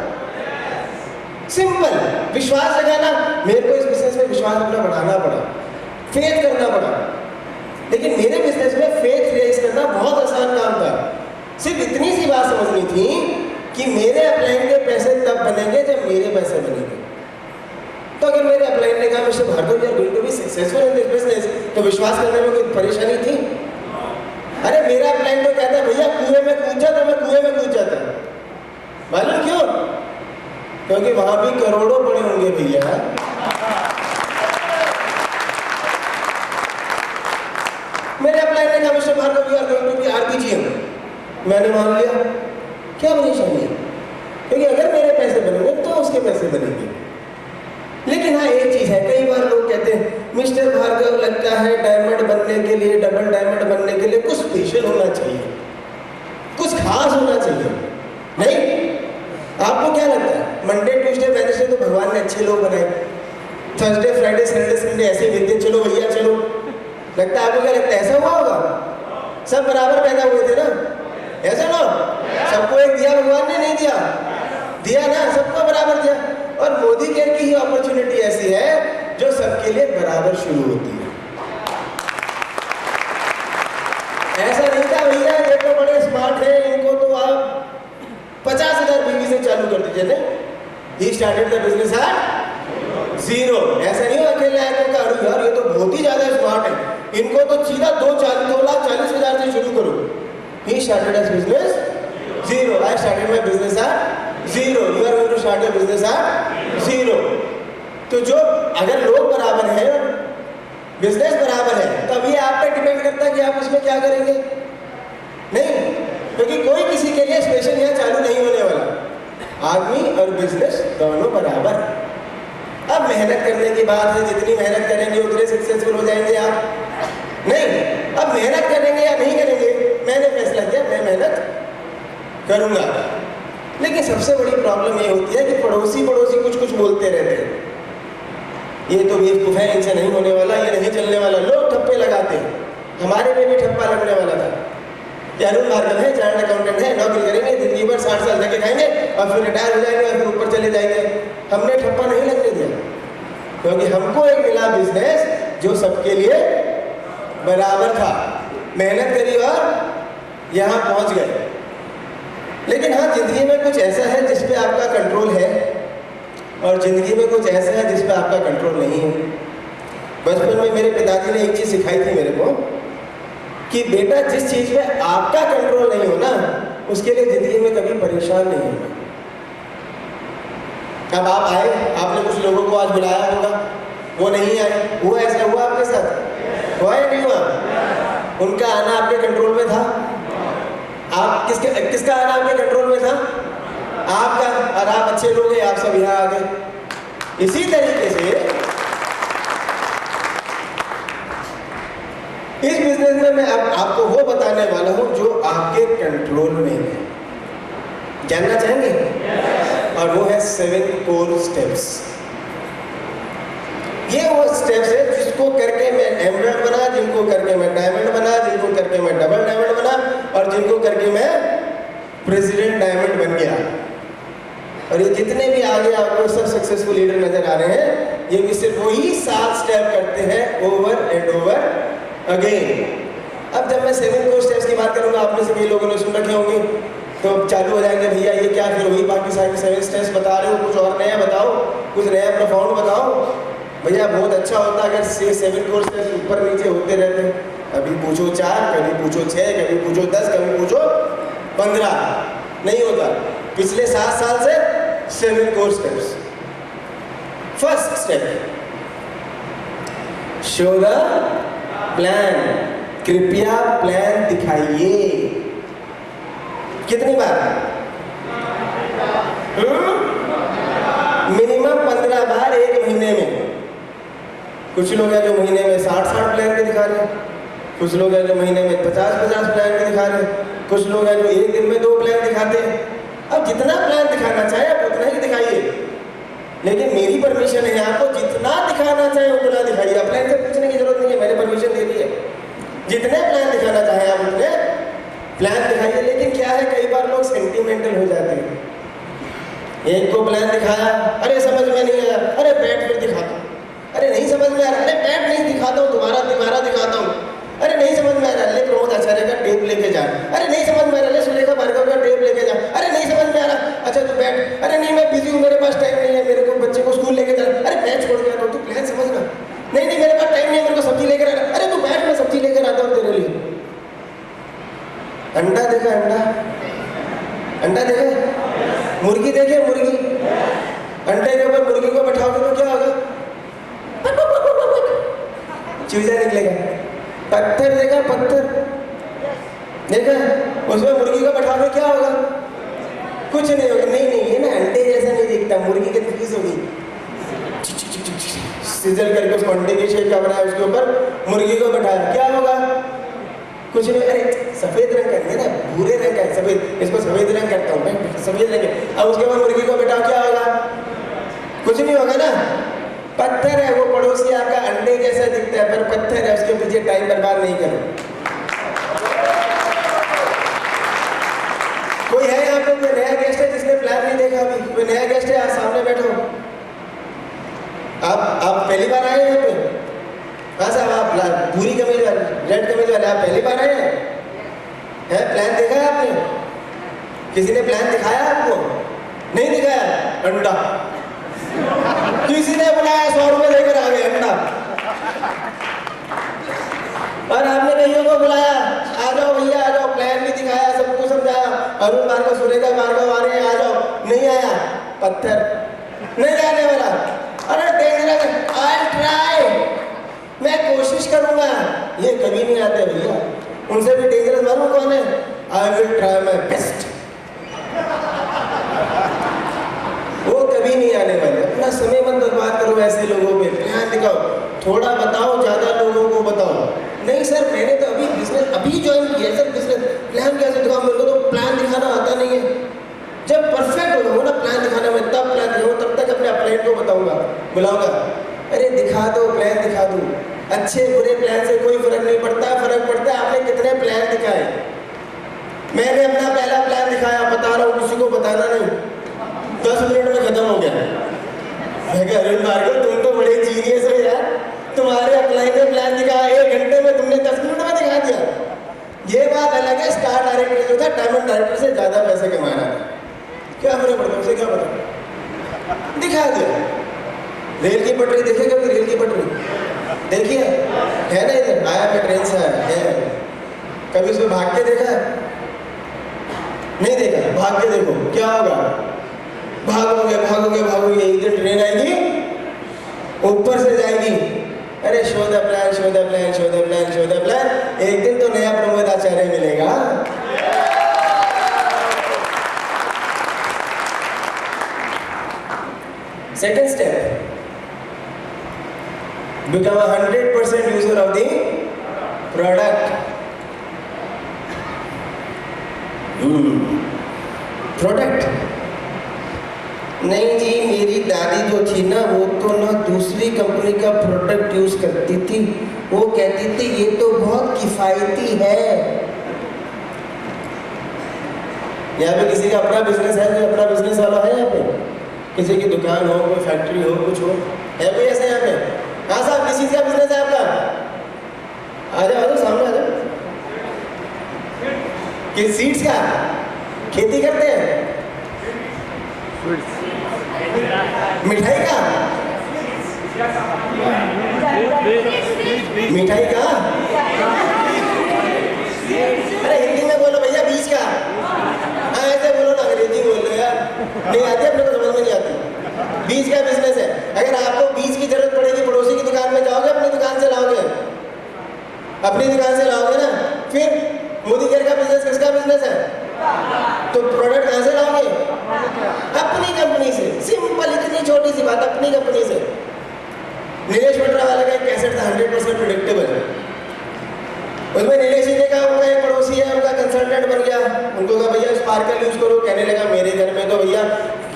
सिंपल विश्वास लगाना। मेरे को इस बिजनेस में विश्वास अपना बढ़ाना पड़ा, फेथ करना पड़ा। लेकिन मेरे बिजनेस में फेथ रेज करना बहुत आसान काम था। सिर्फ इतनी सी बात समझनी थी कि मेरे अपलाइन के पैसे तब बनेंगे जब मेरे पैसे बनेंगे। तो अगर मेरे अपलाइन ने कहा mister Bhargav you are going to be successful in this business, तो विश्वास करने में कोई परेशानी थी? अरे मेरा अपलाइन तो कहता है भैया कुएं में कूद जा, तो मैं कुएं में कूद जाता। मालूम क्यों? क्योंकि वहां भी करोड़ों पड़े होंगे भैया। मेरे अपलाइन ने कहा mister Bhargav you are going to be RPGM. मैंने मान लिया। क्या परेशानी है? क्योंकि अगर मेरे पैसे बनेंगे तो उसके पैसे बनेंगे। लेकिन हाँ एक चीज है, कई बार लोग कहते हैं मिस्टर भार्गव लगता है डायमंड बनने के लिए, डबल डायमंड बनने के लिए कुछ स्पेशल होना चाहिए, कुछ खास होना चाहिए। नहीं? आपको क्या लगता है मंडे ट्यूसडे वेडनेसडे तो भगवान ने अच्छे लोग बनाए, थर्सडे फ्राइडे सैटरडे संडे ऐसे ही दिन चलो भैया चलो, लगता है आपको क्या लगता है ऐसा हुआ होगा? सब बराबर पैदा हुए थे ना, ऐसा ना? सबको एक दिया भगवान ने, नहीं दिया? दिया ना, सबको बराबर दिया। और मोदी केयर की ही अपॉर्चुनिटी ऐसी है जो सबके लिए बराबर शुरू होती है। ऐसा नहीं था भैया ये तो बड़े स्मार्ट है, इनको तो आप 50,000 बीवी से चालू कर दीजिए। नहीं, he started the business at 0। ऐसा नहीं हो अकेले आए तो अरे यार ये तो बहुत ही ज्यादा स्मार्ट है, इनको तो सीधा 2,40,000 से शुरू करो। He started his business 0। I started my business at 0। You are going to start your business at 0। तो जो अगर लोग बराबर हैं, बिजनेस बराबर है, तो अब ये आप पे डिपेंड करता है कि आप उसमें क्या करेंगे। नहीं, क्योंकि कोई किसी के लिए स्पेशल यहाँ चालू नहीं होने वाला। आदमी और बिजनेस दोनों बराबर। अब मेहनत करने की बात है, जितनी मेहनत करेंगे उतने सक्सेसफुल हो जाएंगे आप। नहीं, अब मेहनत करेंगे या नहीं करेंगे, मैंने फैसला किया मैं मेहनत करूंगा। लेकिन सबसे बड़ी प्रॉब्लम ये होती है कि पड़ोसी कुछ कुछ बोलते रहते हैं, ये तो बेवकूफ है, इनसे नहीं होने वाला, ये नहीं चलने वाला। लोग ठप्पे लगाते हैं, हमारे में भी ठप्पा लगने वाला था कि अरुण भार्गव है, चार्टर्ड अकाउंटेंट है, नौकरी करेंगे, जिंदगी भर 60 साल धक्के खाएंगे और फिर रिटायर हो जाएंगे और फिर ऊपर चले जाएंगे। हमने ठप्पा नहीं लगने दिया, क्योंकि हमको एक मिला बिजनेस जो सबके लिए बराबर था। मेहनत करी और यहाँ पहुँच गए। लेकिन हाँ, जिंदगी में कुछ ऐसा है जिस पे आपका कंट्रोल है और जिंदगी में कुछ ऐसा है जिस पे आपका कंट्रोल नहीं है। बचपन में मेरे पिताजी ने एक चीज़ सिखाई थी मेरे को कि बेटा जिस चीज़ पे आपका कंट्रोल नहीं हो ना, उसके लिए जिंदगी में कभी परेशान नहीं होना। अब आप आए, आपने कुछ लोगों को आज बुलाया होगा, वो नहीं आए, हुआ ऐसा हुआ आपके साथ? हुआ या नहीं हुआ? उनका आना आपके कंट्रोल में था? आप किसका आना आपके कंट्रोल में था? आपका। और आप अच्छे लोग हैं, आप सब यहाँ आ गए। इसी तरीके से इस बिजनेस में मैं अब आपको वो बताने वाला हूं जो आपके कंट्रोल में है। जानना चाहेंगे? और वो है 7 कोर स्टेप्स। ये वो स्टेप्स है जिसको करके मैं एमराल्ड बना, जिनको करके मैं डायमंड बना, जिनको करके मैं डबल डायमंड बना और जिनको करके मैं प्रेसिडेंट डायमंड बन गया। और ये जितने भी आगे आपको सब सक्सेसफुल लीडर नजर आ रहे हैं, ये भी सिर्फ वही 7 स्टेप करते हैं ओवर एंड ओवर अगेन। अब जब मैं 7 कोर स्टेप्स की बात करूंगा, आप में से कई लोगों ने सुन रखे होंगे, तो अब चालू हो जाएंगे भैया ये क्या, फिर वही बाकी सारे 7 स्टेप्स बता रहे हो, कुछ और नया बताओ, कुछ नया प्रोफाउंड बताओ। भैया बहुत अच्छा होता अगर 7 कोर स्टेप्स ऊपर नीचे होते रहते। कभी पूछो 4, कभी पूछो 6, कभी पूछो 10, कभी पूछो 15, नहीं होता। पिछले 7 साल से 7 core steps. First step, show the plan. कृपया प्लान दिखाइए। कितनी बार? मिनिमम 15 बार एक महीने में। कुछ लोग हैं जो महीने में 60 प्लान के दिखा रहे हैं, कुछ लोग हैं जो महीने में 50 प्लान के दिखा रहे हैं, कुछ लोग हैं जो एक दिन में 2 प्लान दिखाते हैं। अब जितना प्लान दिखाना चाहे आप उतना ही दिखाइए, लेकिन मेरी परमिशन है आपको जितना दिखाना चाहे उतना दिखाइए। प्लान से पूछने की जरूरत नहीं है, मैंने परमिशन दे दी है। जितने प्लान दिखाना चाहे आप उतने प्लान दिखाइए। लेकिन क्या है, कई बार लोग सेंटिमेंटल हो जाते हैं। एक को प्लान दिखाया, अरे समझ में नहीं आया, अरे बैट फिर दिखाता हूँ, अरे नहीं समझ में आ रहा, अरे बैट नहीं दिखाता हूँ, दोबारा दिखाता हूँ, अरे नहीं समझ में आ रहा, ले प्रमोद आचार्य का टेप लेके जा, अरे नहीं समझ में आ रहा, ले सुलेखा भार्गव का टेप लेके जा, अरे नहीं समझ में आ रहा, अच्छा तू बैठ, अरे नहीं मैं बिजी हूँ, मेरे पास टाइम नहीं है, मेरे को बच्चे को स्कूल लेके जाना, अरे बैठ छोड़ के तू प्लान समझना, नहीं मेरे पास टाइम नहीं है, मेरे को सब्जी लेकर आना, अरे तू बैठ मैं सब्जी लेकर आता हूँ तेरे लिए। अंडा देखा, अंडा देखा, मुर्गी देखे, मुर्गी, अंडे के ऊपर मुर्गी को बैठाओगे तो क्या होगा? चूजा निकलेगा। पत्थर देखा, पत्थर देखा, उसमें मुर्गी को बैठाओगे क्या होगा? कुछ नहीं होगा। नहीं ये ना अंडे जैसा नहीं दिखता, मुर्गी की फीस होगी, सिजल करके उसको अंडे की शेप का बनाया, उसके ऊपर मुर्गी को बैठाया, क्या होगा? कुछ नहीं, अरे सफेद रंग का नहीं है ना, भूरे रंग का है, सफेद, इसको सफेद रंग करता हूँ मैं, सफेद रंग है। अब उसके बाद मुर्गी को बेटा क्या होगा? कुछ नहीं होगा ना, पत्थर है वो, पड़ोसी आपका अंडे जैसा दिखता है पर पत्थर है, उसके पीछे टाइम बर्बाद नहीं करो। कोई है यहाँ पे, कोई नया गेस्ट है जिसने प्लान नहीं देखा अभी? कोई नया गेस्ट है? आप सामने बैठो। आप पहली बार आए यहाँ पे? हाँ साहब, आप पूरी कमीज वाले, रेड कमीज वाले, आप पहली बार आए हैं? प्लान देखा है आपने? किसी ने प्लान दिखाया आपको? नहीं दिखाया? अंडा किसी ने बुलाया, 100 रुपए देकर आ गए अंडा। और आपने कईयों को बुलाया, आ जाओ भैया आ जाओ, प्लान भी दिखाया, सबको समझाया, अरुण भार्गव, सुरेखा भार्गव आ रहे हैं, आ जाओ, नहीं आया, पत्थर, नहीं आने वाला। अरे डेंजरस, आई ट्राई, मैं कोशिश करूंगा, ये कभी नहीं आते भैया। उनसे भी डेंजरस मालूम कौन है? I will try my best, वो कभी नहीं आने वाले। अपना समय मत बर्बाद करो ऐसे लोगों पे, प्लान दिखाओ, थोड़ा बताओ, ज्यादा लोगों को बताओ। नहीं सर मैंने तो अभी बिजनेस अभी ज्वाइन किया सर, बिजनेस प्लान कैसे दिखाओ? मेरे को तो प्लान दिखाना आता नहीं है। जब परफेक्ट हो जाऊंगा ना प्लान दिखाने में, तब प्लान दिखाऊंगा, तब तक अपने अपलाइन को बताऊंगा, बुलाऊंगा, अरे दिखा दो, प्लान दिखा दूं। अच्छे बुरे प्लान से कोई फर्क नहीं पड़ता, फर्क पड़ता है आपने कितने प्लान दिखाए। मैंने अपना पहला प्लान दिखाया, बता रहा हूँ, किसी को बताना नहीं, 10 मिनट में खत्म हो गया। मैं कहा अरुण भार्गव तुम तो बड़े जीनियस हो यार, तुम्हारे अपलाइन ने प्लान दिखाया 1 घंटे में, तुमने 10 मिनट में दिखा दिया। ये बात अलग है, स्टार डायरेक्टर जो था डायमंड डायरेक्टर से ज्यादा पैसे कमा रहा था, क्या फर्क पड़ता उसे, क्या पता, दिखा दिया। रेल की पटरी देखे कभी? रेल की पटरी देखिए है ना, इधर आया मैं ट्रेन से आया है, कभी उसमें भाग के देखा है? नहीं देखा, भाग के देखो क्या होगा, भागोगे भागोगे भागोगे, एक दिन ट्रेन आएगी ऊपर से जाएगी, अरे show the plan, show the plan, show the plan, show the plan, एक दिन तो नया प्रमोद आचार्य मिलेगा। Second step, become a 100% user of the product. Product नहीं जी, मेरी दादी जो थी ना वो तो ना दूसरी कंपनी का प्रोडक्ट यूज करती थी, वो कहती थी ये तो बहुत किफायती है। यहाँ पे किसी का अपना बिजनेस है, जो अपना बिजनेस वाला है यहाँ पे, किसी की दुकान हो, कोई फैक्ट्री हो, कुछ हो, है कोई ऐसा यहाँ पे? हाँ साहब, किस चीज का बिजनेस है आपका? आ जाओ सामने आ जाओ। किस सीड्स का खेती करते हैं? मिठाई का? मिठाई का? अरे हिंदी में बोलो भैया, बीज का। हाँ ऐसे बोलो ना, अंग्रेजी बोल लो यार, नहीं आती अपने को, समझ में नहीं आती। बीज का बिजनेस है, अगर आपको बीज की जरूरत पड़ेगी, पड़ोसी की दुकान में जाओगे, अपनी दुकान से लाओगे? अपनी दुकान से लाओगे ना। फिर मोदी केयर का बिजनेस किसका बिजनेस है? तो प्रोडक्ट कहां से लाओगे? अपनी कंपनी से। सिंपल, इतनी छोटी सी बात, अपनी कंपनी से। नीलेश बट्रा वाला का एक कैसेट था 100% प्रेडिक्टेबल, उसमें नीलेश जी ने कहा उनका एक पड़ोसी है, उनका कंसल्टेंट बन गया, उनको कहा भैया स्पार्कल यूज करो, कहने लगा मेरे घर में तो भैया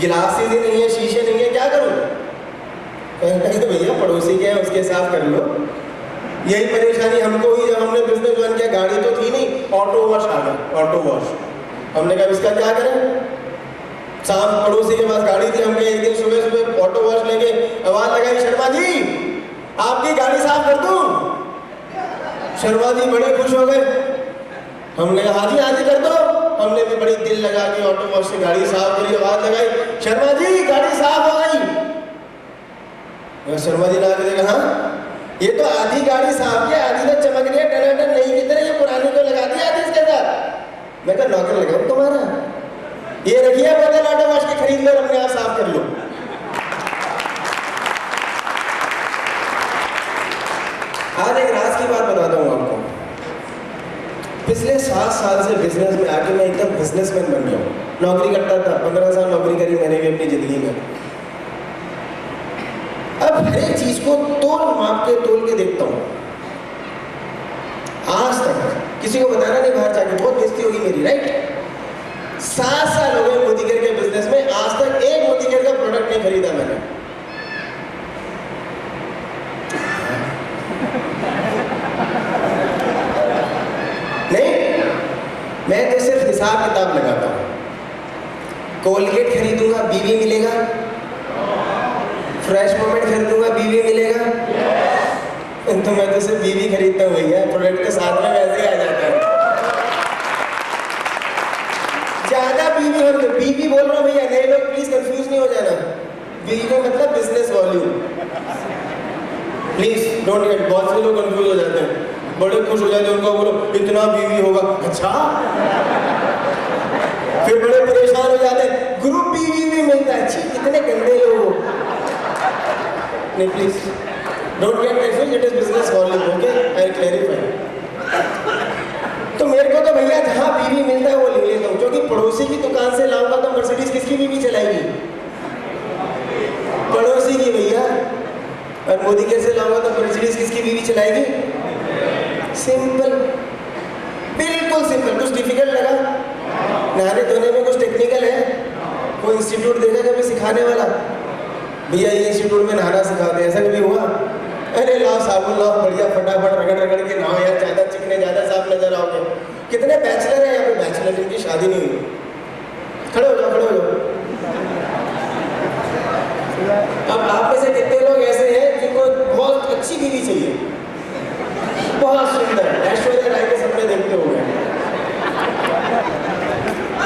गिलास ही नहीं है, शीशे नहीं है, क्या करूं? कहते भैया पड़ोसी के हैं, उसके साथ कर लो। यही परेशानी हमको हुई जब हमने बिजनेस ज्वाइन किया, गाड़ी तो थी नहीं, ऑटो वॉश आ गया, ऑटो वॉश। हमने कहा इसका क्या करें? शाम पड़ोसी के पास गाड़ी थी, हमने एक दिन सुबह सुबह ऑटो वॉश लेके आवाज लगाई, शर्मा जी आपकी गाड़ी साफ कर दूं? शर्मा जी बड़े खुश हो गए, हमने कहा हाँ जी कर दो। हमने भी बड़ी दिल लगा के ऑटो वॉश से गाड़ी साफ करी, आवाज लगाई, शर्मा जी गाड़ी साफ हो गई। शर्मा जी ने आके देखा, हाँ ये तो आधी गाड़ी साफ है, आधी तो चमक रही है, टनाटन नहीं की तरह, ये पुरानी को लगा दी आधी इसके अंदर। मैं कहा नौकर लगाऊं तुम्हारा, ये रखिए बोतल ऑटो वॉश की, खरीद लो, अपने आप साफ कर लो। आज एक राज की बात बताता हूँ आपको। पिछले 7 साल से बिजनेस में आके मैं एकदम बिजनेसमैन बन गया हूँ। नौकरी करता था, 15 साल नौकरी करी मैंने भी अपनी जिंदगी में। अब हर एक चीज को तोल माप के, तोल के देखता हूँ। आज तक किसी को बताना नहीं बाहर जाके, बहुत बेइज्जती होगी मेरी, राइट? 7 साल हो गए मोदी केयर के बिजनेस में, आज तक एक मोदी केयर का प्रोडक्ट नहीं खरीदा मैंने। नहीं, मैं तो सिर्फ हिसाब किताब लगाता हूं। कोलगेट खरीदूंगा बीवी मिलेगा, फ्रेश मोमेंट खरीदूंगा बीवी मिलेगा, तो मैं तो सिर्फ बीवी खरीदता हूँ भैया, प्रोडक्ट के साथ में वैसे आ जाता है। ज्यादा बीवी और बीवी बोल रहा हूँ भैया, नए लोग प्लीज कंफ्यूज नहीं हो जाना। बीवी मतलब business volume, please don't get, बहुत से लोग कंफ्यूज हो जाते हैं, बड़े खुश हो जाते हैं, उनको बोलो इतना बीवी होगा, अच्छा, फिर बड़े परेशान हो जाते हैं, ग्रुप बीवी भी मिलता है, छी कितने गंदे लोग हो। नहीं please don't get confuse, it is business volume, okay, I clarify. तो मेरे को तो भैया जहाँ बीवी मिलता है वो ले लेता हूँ, क्योंकि पड़ोसी की दुकान से लाऊंगा तो मर्सिडीज किसकी बीवी चलाएगी? पड़ोसी की भैया। और मोदी कैसे लाऊंगा तो मर्सिडीज किसकी बीवी चलाएगी? सिंपल, बिल्कुल सिंपल। कुछ डिफिकल्ट लगा? नहाने धोने में कुछ टेक्निकल है? कोई इंस्टीट्यूट देखा कभी सिखाने वाला, भैया ये इंस्टीट्यूट में नहाना सिखाते हैं, ऐसा कभी हुआ? अरे लाओ साबुन लाओ, बढ़िया फटाफट रगड़ रगड़ के नहाओ यार, ज़्यादा चिकने ज़्यादा साफ नजर आओगे। कितने बैचलर हैं यहाँ पे? बैचलर जिनकी शादी नहीं हुई, खड़े हो जाओ, खड़े हो जाओ। अब आप में से कितने लोग ऐसे हैं जिनको बहुत अच्छी बीवी चाहिए, बहुत सुंदर, ऐश्वर्या राय के सपने देखते हो गए?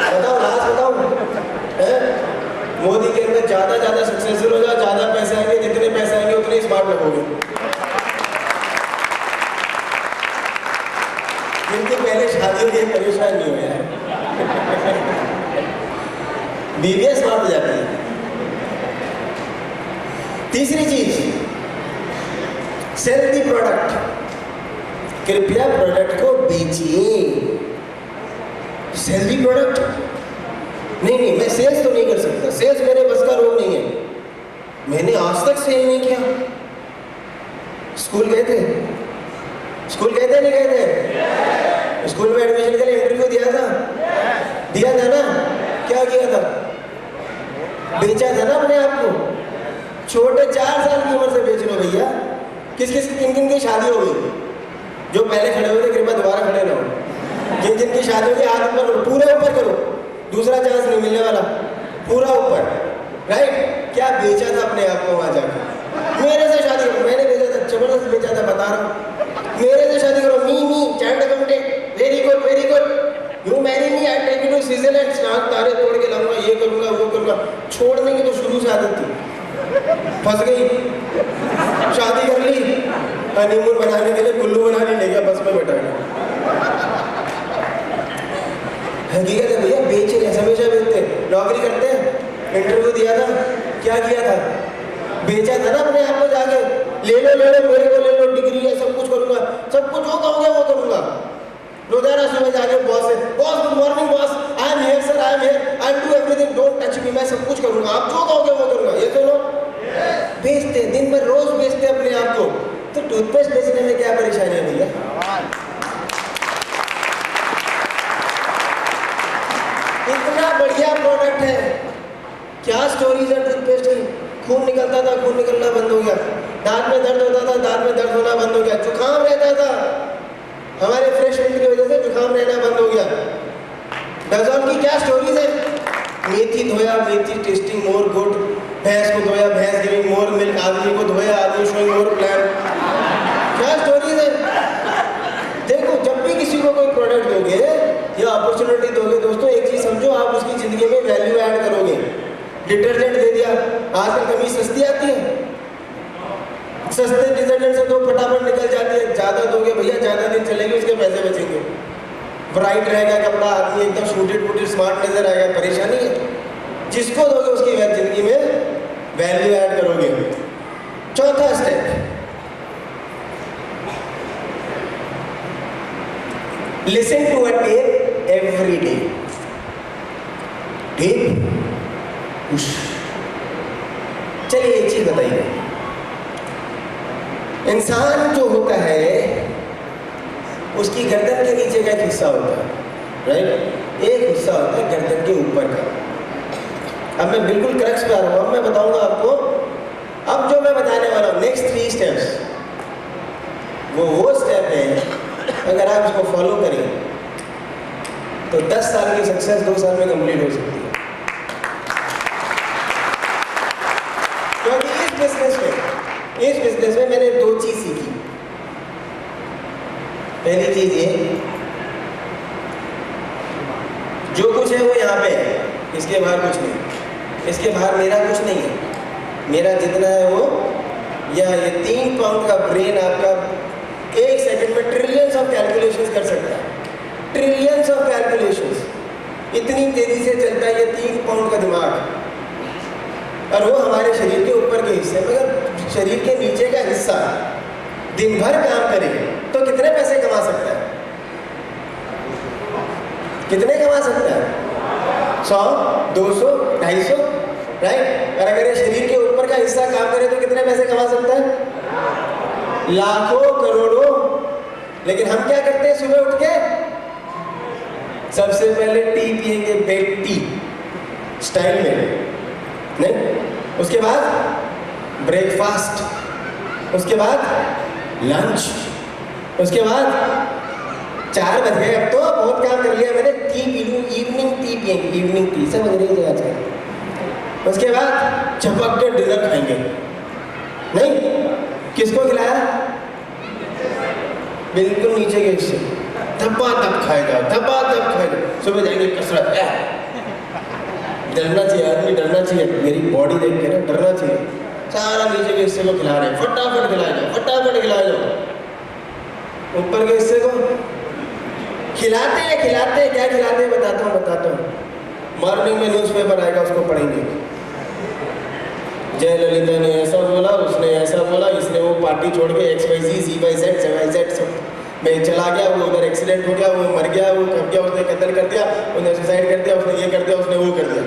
बताओ, लास्ट बताओ, मोदी के अंदर ज़्यादा सक्सेसफुल हो जाओ, ज़्यादा पैसे आएंगे, जितने पैसे आएंगे उतने स्मार्ट लगोगे। जिनकी पहले शादी हो गई परेशान नहीं हो यार, बीवियां स्मार्ट हो जाती है। तीसरी चीज, सेल द प्रोडक्ट, कृपया प्रोडक्ट को बेचिए। सेल द प्रोडक्ट, नहीं, मैं सेल्स तो नहीं कर सकता, सेल्स मेरे बस का रोग नहीं है, मैंने आज तक सेल नहीं किया। स्कूल गए थे? स्कूल गए थे नहीं गए थे? स्कूल में एडमिशन के लिए इंटरव्यू दिया था? दिया था ना? क्या किया था? बेचा था ना अपने आप को। छोटे 4 साल की उम्र से बेच लो भैया। किस किस किन किन की शादी हो गई? जो पहले खड़े हुए थे कृपया दोबारा खड़े ना हो। जिन जिन की शादी होगी हाथ ऊपर करो, पूरे ऊपर करो, दूसरा चांस नहीं मिलने वाला, पूरा ऊपर, राइट? क्या बेचा था अपने आप को वहां जाकर? मेरे से शादी करो, मैंने बेचा था, जबरदस्त बेचा था, बता रहा हूँ। मेरे से शादी करो, me chart accountant, very good very good, you marry me, I take you to Switzerland, तारे तोड़ के लाऊंगा, ये करूंगा वो करूंगा। छोड़ने की तो शुरू से आदत थी, फंस गई, शादी कर ली, हनीमून बनाने के लिए कुल्लू बनाने ले गया, बस में बैठा गया। हकीकत है भैया, बेच रहे, हमेशा बेचते। नौकरी करते हैं, इंटरव्यू दिया था, क्या किया था? बेचा था ना अपने आप को जाके, ले लो मेरे को ले लो, डिग्री है, सब कुछ करूंगा, सब कुछ जो कहोगे वो करूंगा। रोजाना सुबह जाके बॉस से, boss good morning boss, I am here sir, I am here, I will do everything, don't touch me, मैं सब कुछ करूंगा, आप जो कहोगे वो करूंगा। ये तो लोग बेचते, दिन भर रोज बेचते अपने आप को। तो टूथपेस्ट बेचने में क्या परेशानी है भैया? इतना बढ़िया प्रोडक्ट है, क्या स्टोरीज है टूथपेस्ट की? खून निकलता था, खून निकलना बंद हो गया, दांत में दर्द होता था, दांत में दर्द होना बंद हो गया, जुकाम रहता था, हमारे फ्रेश मिल्क की वजह से जुकाम रहना बंद हो गया। डज़ॉन की क्या स्टोरीज है? मेथी धोया, मेथी टेस्टिंग मोर गुड, भैंस को धोया, भैंस गिविंग मोर मिल्क, आदमी को धोया, आदमी शोइंग मोर प्लान। क्या स्टोरीज है? देखो, जब भी किसी को कोई प्रोडक्ट दोगे या अपॉर्चुनिटी दोगे दोस्तों, एक चीज समझो, आप उसकी जिंदगी में वैल्यू ऐड करोगे। डिटर्जेंट दे दिया, आजकल कमीज सस्ती आती है, सस्ते डिटर्जेंट से तो फटाफट निकल जाती है। ज्यादा दोगे भैया, ज्यादा दिन चलेगी, उसके पैसे बचेंगे, ब्राइट रहेगा कपड़ा, आदमी एकदम शूटेड फूटेड स्मार्ट नजर आएगा, परेशानी है। जिसको दोगे उसकी जिंदगी में वैल्यू ऐड करोगे। चौथा step, listen to a tape every day. Tape, चलिए एक चीज बताइए, इंसान जो होता है उसकी गर्दन के नीचे का एक हिस्सा होता है, राइट? एक हिस्सा होता है गर्दन के ऊपर का। अब मैं बिल्कुल क्रक्स पे आ रहा हूँ। अब मैं बताऊंगा आपको, अब जो मैं बताने वाला हूँ नेक्स्ट 3 स्टेप्स, वो स्टेप है, अगर आप इसको फॉलो करें तो 10 साल की सक्सेस 2 साल में कंप्लीट हो सकती है। क्योंकि इस बिजनेस में मैंने 2 चीज सीखी। पहली चीज ये, जो कुछ है वो यहाँ पे है, इसके बाहर कुछ नहीं, इसके बाहर मेरा कुछ नहीं है। मेरा जितना है वो, या ये 3 पाउंड का ब्रेन आपका 1 सेकंड में ट्रिलियंस ऑफ कैलकुलेशंस कर सकता है, ट्रिलियंस ऑफ कैलकुलेशंस। इतनी तेजी से चलता है ये 3 पाउंड का दिमाग। और वो हमारे शरीर के ऊपर के हिस्से, मगर शरीर के नीचे का हिस्सा दिन भर काम करे तो कितने पैसे कमा सकता है? कितने कमा सकता है? 100, 200, 250, राइट? और अगर ये शरीर के ऊपर का हिस्सा काम करे तो कितने पैसे कमा सकता है? लाखों, करोड़ों। लेकिन हम क्या करते हैं? सुबह उठ के सबसे पहले टी पिएंगे, बेड टी स्टाइल में, नहीं? उसके बाद ब्रेकफास्ट, उसके बाद लंच, उसके बाद 4 बज गए, अब तो बहुत काम कर लिया मैंने, टी पी लूँ, इवनिंग टी पिएंगे, इवनिंग टी सब अंग्रेज है आजकल। उसके बाद झपक के डिनर खाएंगे, नहीं? किसको खिलाया? बिल्कुल नीचे के हिस्से, धब्बा धब खाएगा, धब्बा धब खाएगा। सुबह जाएंगे कसरत, डरना चाहिए आदमी, डरना चाहिए, मेरी बॉडी देख के ना डरना चाहिए। सारा नीचे के हिस्से को खिला रहे हैं, फटाफट खिलाए जाओ, फटाफट खिलाए जाओ। ऊपर के हिस्से को खिलाते हैं, क्या खिलाते हैं बताता हूँ। मॉर्निंग में न्यूज़पेपर आएगा, उसको पढ़ेंगे। जय ललिता ने ऐसा बोला, उसने ऐसा बोला, इसने वो पार्टी छोड़ के XYZ ZYZ सब में चला गया, वो उधर एक्सीडेंट हो गया, वो मर गया, वो कर गया, उसने कत्ल कर दिया, उसने सुसाइड कर दिया, उसने ये कर दिया, उसने वो कर दिया।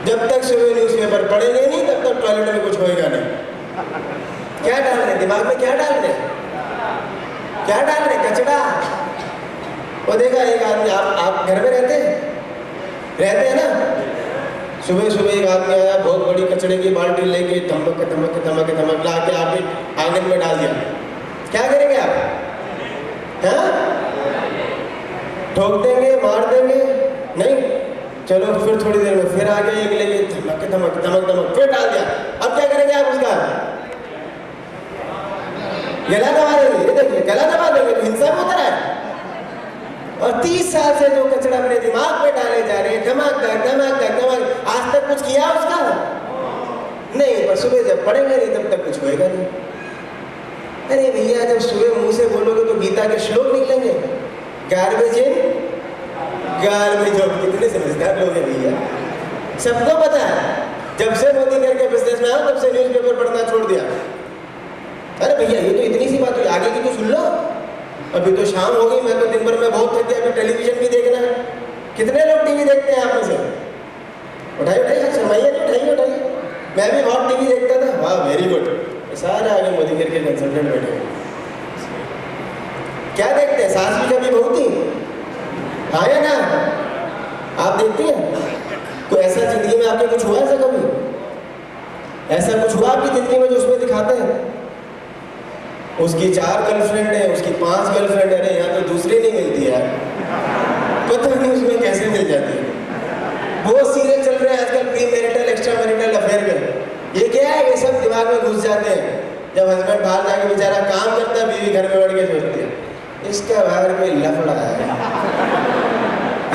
जब तक सुबह न्यूज़पेपर पढ़ेंगे नहीं तब तक टॉयलेट में कुछ होएगा नहीं। क्या डाल रहे दिमाग में? क्या डाल रहे? क्या डाल रहे? कचरा। वो देखा एक आदमी, आप घर में रहते हैं ना? सुबह सुबह एक आदमी आया, बहुत बड़ी कचड़े की बाल्टी लेके धमक ला के आपके आंगन में डाल दिया। क्या करेंगे आप? हाँ? ठोक देंगे, मार देंगे? नहीं। चलो फिर थोड़ी देर में फिर आ गए एक लेके धमक फिर डाल दिया। अब क्या करेंगे आप उसका? गला दबा देंगे। ये देखिए, गला दबा देंगे तो हिंसा में उतर आए। और 30 साल से जो कचरा अपने दिमाग में डाले जा रहे हैं, धमाक, आज तक कुछ किया उसका नहीं। पर सुबह जब पढ़ेंगे नहीं तब तक कुछ होएगा नहीं। अरे भैया, जब सुबह मुंह से बोलोगे तो गीता के श्लोक निकलेंगे। Garbage in garbage out. कितने समझदार लोग हैं भैया, सबको पता है। जब से मोदी करके बिजनेस में आया तब से न्यूज़पेपर पढ़ना छोड़ दिया। अरे भैया, ये तो इतनी सी बात हुई, आगे की तो सुन लो। अभी तो शाम हो गई, मैं तो दिन भर में बहुत थक गया। अभी टेलीविजन भी देखना है। कितने लोग टीवी देखते हैं आप में से? उठाइए, शर्माइए नहीं, उठाइए। मैं भी बहुत टीवी देखता था। वाह, वेरी गुड। सारे आगे मोदी करके कंसल्टेंट बैठे। क्या देखते हैं? सास भी कभी बहू थी, हाँ या ना? आप देखते हैं? कोई ऐसा जिंदगी में आपके कुछ हुआ? ऐसा कभी ऐसा कुछ हुआ आपकी जिंदगी में जो उसमें दिखाते हैं? उसकी 4 गर्लफ्रेंड है, उसकी 5 गर्लफ्रेंड है। यहाँ तो दूसरी नहीं मिलती है, पता नहीं उसमें कैसे मिल जाती है। बहुत सीरियल चल रहे हैं आजकल, pre marital extra marital affair के। ये क्या है? ये सब दिमाग में घुस जाते हैं। जब हस्बैंड बाहर जाके बेचारा काम करता है, बीवी घर में बैठ के सोचती है इसका बाहर कोई लफड़ा है।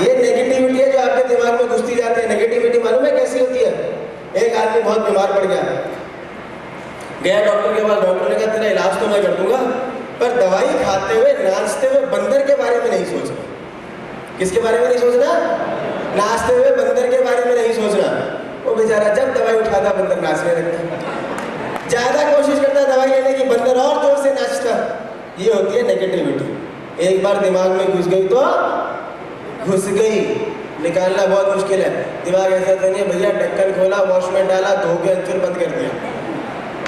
ये नेगेटिविटी है जो आपके दिमाग में घुसती जाती है। नेगेटिविटी मालूम है कैसी होती है? एक आदमी बहुत बीमार पड़ गया, डॉक्टर के पास। डॉक्टर ने कहा तेरा इलाज तो मैं कर दूंगा, पर दवाई खाते हुए नाचते हुए बंदर के बारे में नहीं सोचना। किसके बारे में नहीं सोचना? नाचते हुए बंदर के बारे में नहीं सोचना। वो बेचारा जब दवाई उठाता बंदर नाचने लगता, ज्यादा कोशिश करता दवाई लेने की, बंदर और जोर से नाचता। ये होती है नेगेटिविटी। एक बार दिमाग में घुस गई तो घुस गई, निकालना बहुत मुश्किल है। दिमाग ऐसा तो नहीं है भैया, ढक्कन खोला, वॉश में डाला, धो के फिर बंद कर दिया।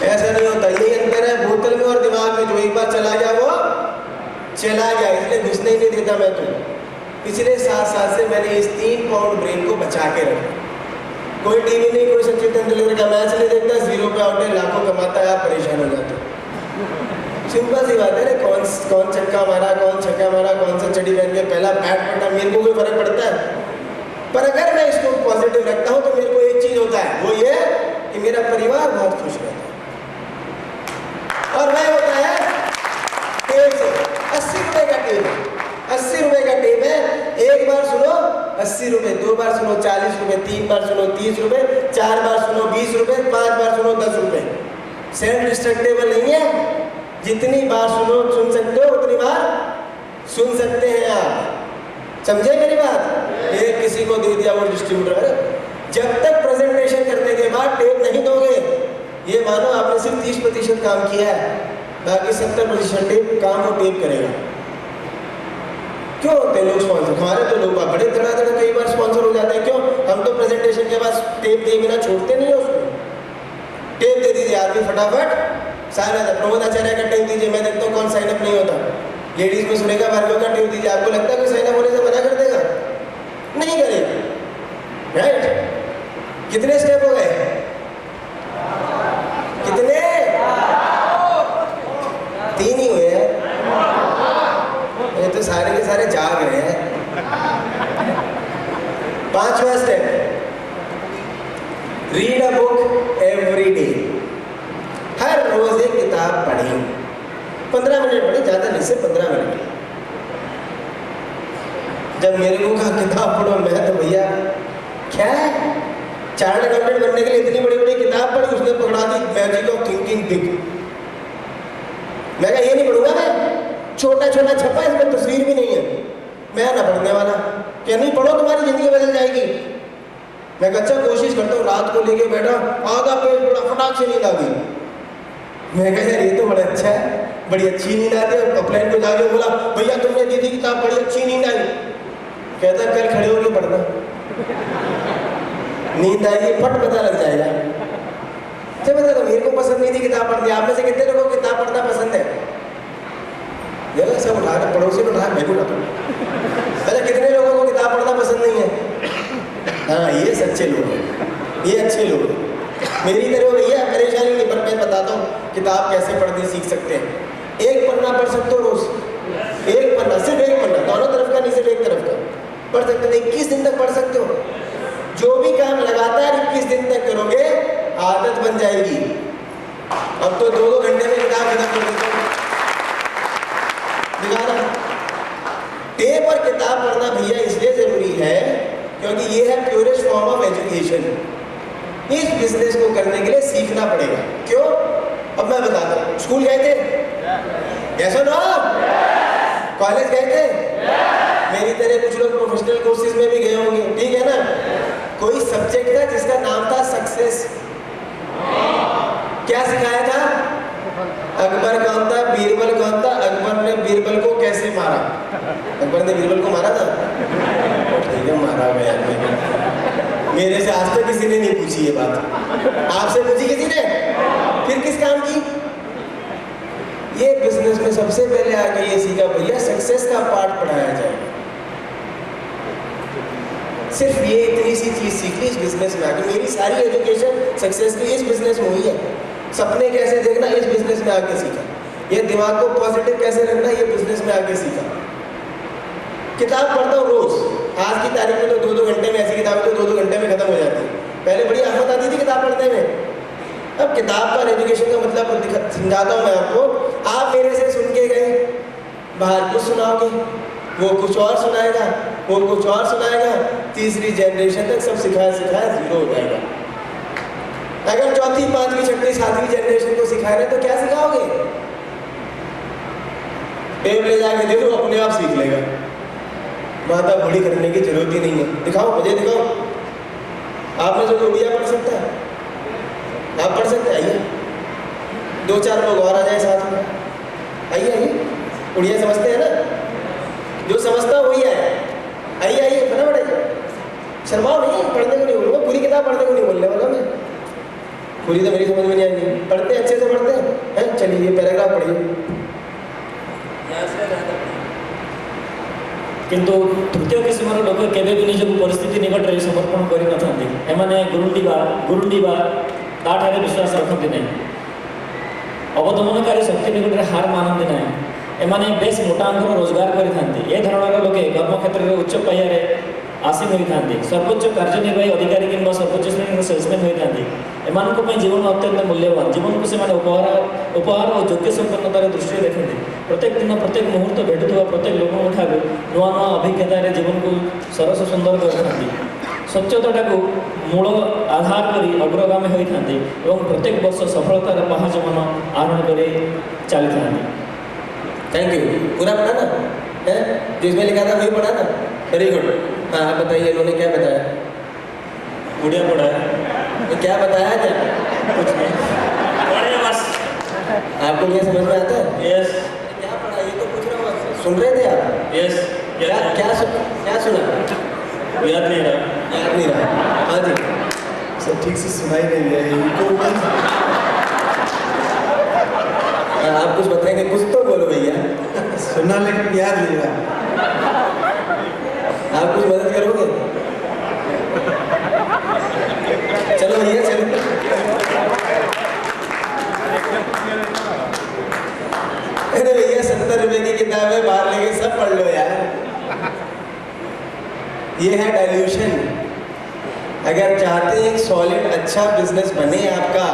ऐसा नहीं होता। यही अंतर है बोतल में और दिमाग में। जो एक बार चला गया वो चला गया, इसलिए घुसने ही नहीं देता मैं तो। पिछले 7 साल से मैंने इस 3 पाउंड ब्रेन को बचा के रखा। कोई टीवी नहीं, कोई सचिन तेंदुलकर का मैच नहीं देखता, 0 पे आउट है, लाखों कमाता है, आप परेशान हो जाते हो। सिंपल सी बात है ना, कौन छक्का मारा, कौन छक्का मारा, कौन सा चड्डी पहन के पहला बैट पटा, मेरे को कोई फर्क पड़ता है? पर अगर मैं इसको पॉजिटिव रखता हूँ तो मेरे को एक चीज होता है, वो ये कि मेरा परिवार बहुत खुश रहता है। और वह होता है टेप से। 80 रुपए का टेप है, 80 रुपए का टेप है। एक बार सुनो 80 रुपए, 2 बार सुनो 40 रुपए, 3 बार सुनो 30 रुपए, 4 बार सुनो 20 रुपए, 5 बार सुनो 10 रुपए। सेल्फ डिस्ट्रक्टेबल नहीं है, जितनी बार सुन सकते हो उतनी बार सुन सकते हैं आप। समझे मेरी बात? एक किसी को दे दिया वो डिस्ट्रीब्यूटर, जब तक प्रेजेंटेशन करने के बाद टेप नहीं दोगे, ये मानो आपने सिर्फ 30% काम किया है, बाकी 70% टेप काम वो टेप करेगा। क्यों होते हैं लोग स्पॉन्सर? हमारे तो लोग बड़े धड़ाधड़ कई बार स्पॉन्सर हो जाते हैं। क्यों? हम तो प्रेजेंटेशन के बाद टेप दे बिना छोड़ते नहीं है उसको। टेप दे दीजिए आदमी फटाफट साइन अप। प्रमोद आचार्य का टेप दीजिए, मैं देखता हूँ कौन साइन अप नहीं होता। लेडीज में सुनेगा भार्गव का टेप दीजिए, आपको लगता है कि साइन अप होने से मना कर देगा? नहीं करेगा, राइट? कितने स्टेप हो गए? कितने? 3 ही हुए हैं। ये तो सारे के सारे जाग रहे हैं। 5वां step, read a book every day. हर रोज एक किताब पढ़ें, 15 मिनट पढ़ें, ज्यादा नहीं, सिर्फ 15 मिनट। जब मेरे को कहा किताब पढ़ो, मैं तो भैया क्या है, चार्टर्ड अकाउंटेंट बनने के लिए इतनी बड़ी बड़ी किताब पढ़ी, उसने पकड़ा दी मैजिक ऑफ थिंकिंग बिग। मैं कहा ये नहीं पढ़ूंगा मैं, छोटा छोटा छपा है, इसमें तस्वीर भी नहीं है, मैं ना पढ़ने वाला। क्या नहीं पढ़ो, तुम्हारी जिंदगी बदल जाएगी। मैं कहा अच्छा कोशिश करता हूँ। रात को लेके बैठा, आधा पेज बड़ा, फटाक से नींद आ गई। मैं कहा यार ये तो बड़ा अच्छा है, बड़ी अच्छी नींद आती है। अपलाइन को जाके बोला भैया तुमने दी थी किताब, बड़ी अच्छी नींद आई। कहता कल खड़े होके पढ़ना, नींद आएगी फट पता लग जाएगा। अच्छा बता दो, मेरे को पसंद नहीं थी किताब पढ़नी, आप में से कितने लोगों को किताब पढ़ना पसंद है? ये सब उठा कर पड़ोसी को उठा, मैं को उठा। अच्छा कितने लोगों को किताब पढ़ना पसंद नहीं है? हाँ ये सच्चे लोग हैं, ये अच्छे लोग हैं। मेरी तरह भैया परेशानी नहीं, पर मैं बताता हूँ किताब कैसे पढ़नी सीख सकते हैं। एक पन्ना पढ़ सकते हो रोज, एक पन्ना, सिर्फ एक पन्ना, दोनों तरफ का नहीं, सिर्फ एक तरफ का पढ़ सकते हो। 21 दिन तक पढ़ सकते हो। जो भी काम लगातार 21 दिन तक करोगे आदत बन जाएगी। अब तो 2-2 घंटे में किताब खत्म कर देते हो। दिखाना टेप और किताब पढ़ना भैया इसलिए जरूरी है क्योंकि ये है प्योरेस्ट फॉर्म ऑफ एजुकेशन। इस बिजनेस को करने के लिए सीखना पड़ेगा। क्यों? अब मैं बताता हूँ। स्कूल गए थे? कैसा ना? कॉलेज गए थे? मेरी तरह कुछ लोग प्रोफेशनल कोर्सेज में भी गए होंगे, ठीक है ना? कोई सब्जेक्ट था जिसका नाम था सक्सेस। क्या सिखाया था? अकबर कौन था, बीरबल कौन था, अकबर ने बीरबल को कैसे मारा? अकबर ने बीरबल को मारा था? ठीक है, मारा गया। मेरे से आज तक किसी ने नहीं पूछी ये बात। आपसे पूछी किसी ने? फिर किस काम की? ये बिजनेस में सबसे पहले आगे ये सीखा भैया सक्सेस का पार्ट पढ़ाया जाएगा। सिर्फ ये इतनी सी चीज सीख ली इस बिजनेस में आके। मेरी सारी एजुकेशन सक्सेस की इस बिजनेस में हुई है। सपने कैसे देखना इस बिजनेस में आके सीखा। ये दिमाग को पॉजिटिव कैसे रखना ये बिजनेस में आके सीखा। किताब पढ़ता हूँ रोज। आज की तारीख में तो 2-2 घंटे में, ऐसी किताबें तो 2-2 घंटे में खत्म हो जाती है। पहले बड़ी आफत आती थी किताब पढ़ने में। अब किताब का एजुकेशन का मतलब समझाता हूँ मैं आपको। आप मेरे से सुन के गए, बाहर कुछ सुनाओगे, वो कुछ और सुनाएगा, वो कुछ और सुनाएगा, तीसरी जनरेशन तक सब सिखाया जीरो हो जाएगा। अगर चौथी, पांचवी, छठी, सातवीं जनरेशन को सिखाना है तो क्या सिखाओगे? टेप ले जाके दे दो, अपने आप सीख लेगा। माता बड़ी करने की जरूरत ही नहीं है। दिखाओ, मुझे दिखाओ। आप में जो उड़िया पढ़ सकता है, आप पढ़ सकते हैं? आइए, 2-4 लोग और आ जाए साथ में। आइए आइए, उड़िया समझते हैं ना? जो समझता वही है। आइए आइए, फटाफट आइए। शर्माओ नहीं, पढ़ने को नहीं बोलूँगा, पूरी किताब पढ़ने को नहीं बोलने वाला मैं। पूरी तो मेरी समझ में नहीं आएगी। पढ़ते हैं, अच्छे से पढ़ते हैं। चलिए ये पैराग्राफ पढ़िए। किंतु तृतीय किस्मर लोक केवे भी निजक परिस्थिति निकट रे समर्पण करि नथांती एमाने गुरुंडीबा ताठारे विश्वास रखते नहीं अवदमनकारी शक्ति निकट रे हार मानते नहीं एमाने बेस मोटा अंकर रोजगार करिथांती ए धरणर लोके कर्म क्षेत्र रे उच्च पाइयारे आसीन होइथांती सर्वोच्च कार्यनिर्वाही अधिकारी किंबा सर्वोच्च श्रेणी सेल्समैन होइथांती एमानक पय जीवन अत्यंत मूल्यवान जीवन को से माने उपहार और योग्य संपन्नतार दृष्टि देखते प्रत्येक दिन प्रत्येक मुहूर्त भेटुवा प्रत्येक लोक ठाकू नुआ नुआ अभिज्ञतार जीवन को सरस सुंदर करथांती स्वच्छता को मूल आधार करी अग्रगामी होइथांती एवं प्रत्येक वर्ष सफलतार पहाचमान आरोहण करे चली थांती। Thank you. पूरा पढ़ा ना है जिसमें लिखा था वही पढ़ा ना? Very good. हाँ आप बताइए इन्होंने क्या बताया? बढ़िया पढ़ा है। तो क्या बताया क्या? कुछ नहीं पढ़े बस। आपको ये समझ में आता है? यस क्या पढ़ा ये तो पूछ रहा हूँ आपसे। सुन रहे थे आप? यस क्या सुना? याद नहीं रहा। याद नहीं रहा। हाँ जी सब ठीक से सुनाई नहीं दिया इनको। आप कुछ बताएंगे? कुछ तो बोलो भैया। सुनना लेकिन याद नहीं रहा। आप कुछ मदद करोगे? चलो भैया चलो। अरे भैया 70 रुपए की किताब है बाहर लेके सब पढ़ लो यार। ये है डाइल्यूशन। अगर चाहते हैं सॉलिड अच्छा बिजनेस बने आपका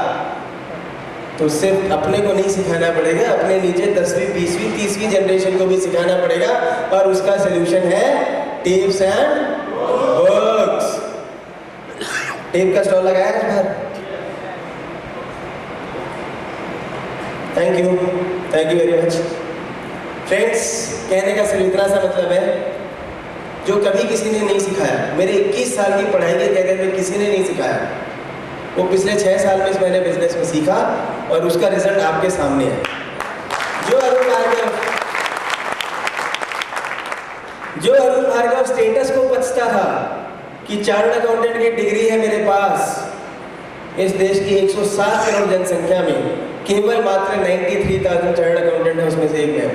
तो सिर्फ अपने को नहीं सिखाना पड़ेगा, अपने नीचे 10वीं 20वीं 30वीं जनरेशन को भी सिखाना पड़ेगा और उसका सलूशन है टिप्स एंड वर्क्स। टेप का स्टॉल लगाया है बाहर। Thank you very much friends. कहने का सिर्फ इतना सा मतलब है जो कभी किसी ने नहीं सिखाया। मेरे 21 साल की पढ़ाई के कैरियर में किसी ने नहीं सिखाया, वो पिछले 6 साल में मैंने बिजनेस में सीखा और उसका रिजल्ट आपके सामने है। जो अरुण भार्गव स्टेटस को पचता था कि चार्टर्ड अकाउंटेंट की डिग्री है मेरे पास, इस देश की 107 करोड़ जनसंख्या में केवल मात्र 93,000 चार्टर्ड अकाउंटेंट है, उसमें से एक मैं हूं।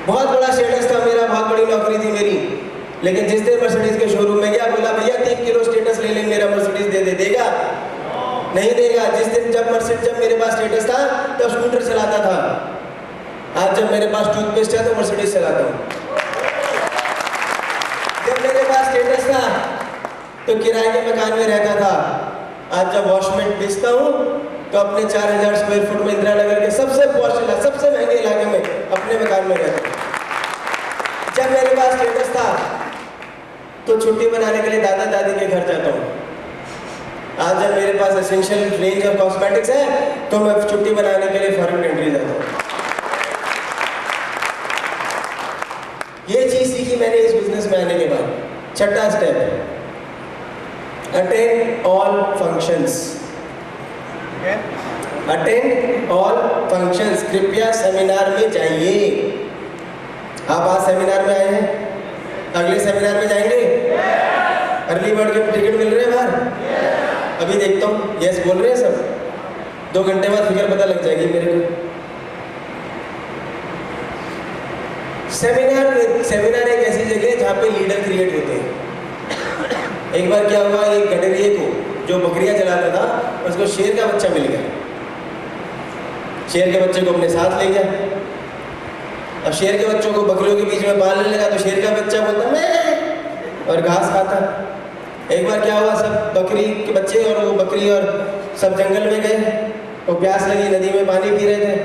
बहुत बड़ा स्टेटस था मेरा, बहुत बड़ी नौकरी थी मेरी, लेकिन जिस दिन मर्सिडीज के शोरूम में गया बोला भैया 3 किलो स्टेटस ले लें, मेरा मर्सिडीज देगा? नहीं देगा। जिस दिन जब मेरे पास स्टेटस था तब स्कूटर चलाता था, आज जब मेरे पास टूथपेस्ट है तो मर्सिडीज चलाता हूँ। जब मेरे पास स्टेटस था तो किराए के मकान में रहता था, आज जब वॉशमेट बेचता हूँ तो अपने 4000 स्क्वायर फुट में इंदिरा नगर के सबसे पॉश इलाके, सबसे महंगे इलाके में अपने मकान में रहता हूँ। जब मेरे पास स्टेटस था तो छुट्टी मनाने के लिए दादा दादी के घर जाता हूँ, आज जब मेरे पास एसेंशियल रेंज ऑफ कॉस्मेटिक्स है तो मैं छुट्टी मनाने के लिए फॉरेन कंट्री जाता हूँ। ये चीज सीखी मैंने इस बिजनेस में आने के बाद। छठा step, attend all functions. Attend all functions. कृपया सेमिनार में जाइए। आप आज सेमिनार में आए हैं, अगले सेमिनार में जाएंगे? अर्ली बर्ड के टिकट मिल रहे हैं बाहर? अभी देखता हूँ यस बोल रहे हैं सब। 2 घंटे बाद फिगर पता लग जाएगी मेरे को। सेमिनार एक ऐसी जगह है जहाँ पे लीडर क्रिएट होते हैं। एक बार क्या हुआ, एक गडरिए को जो बकरियां चलाता था उसको शेर का बच्चा मिल गया। शेर के बच्चे को अपने साथ ले गया। अब शेर के बच्चों को बकरियों के बीच में पालने लगा तो शेर का बच्चा बोलता मैं और घास खाता। एक बार क्या हुआ, सब बकरी के बच्चे और वो बकरी और सब जंगल में गए, वो प्यास लगी, नदी में पानी पी रहे थे।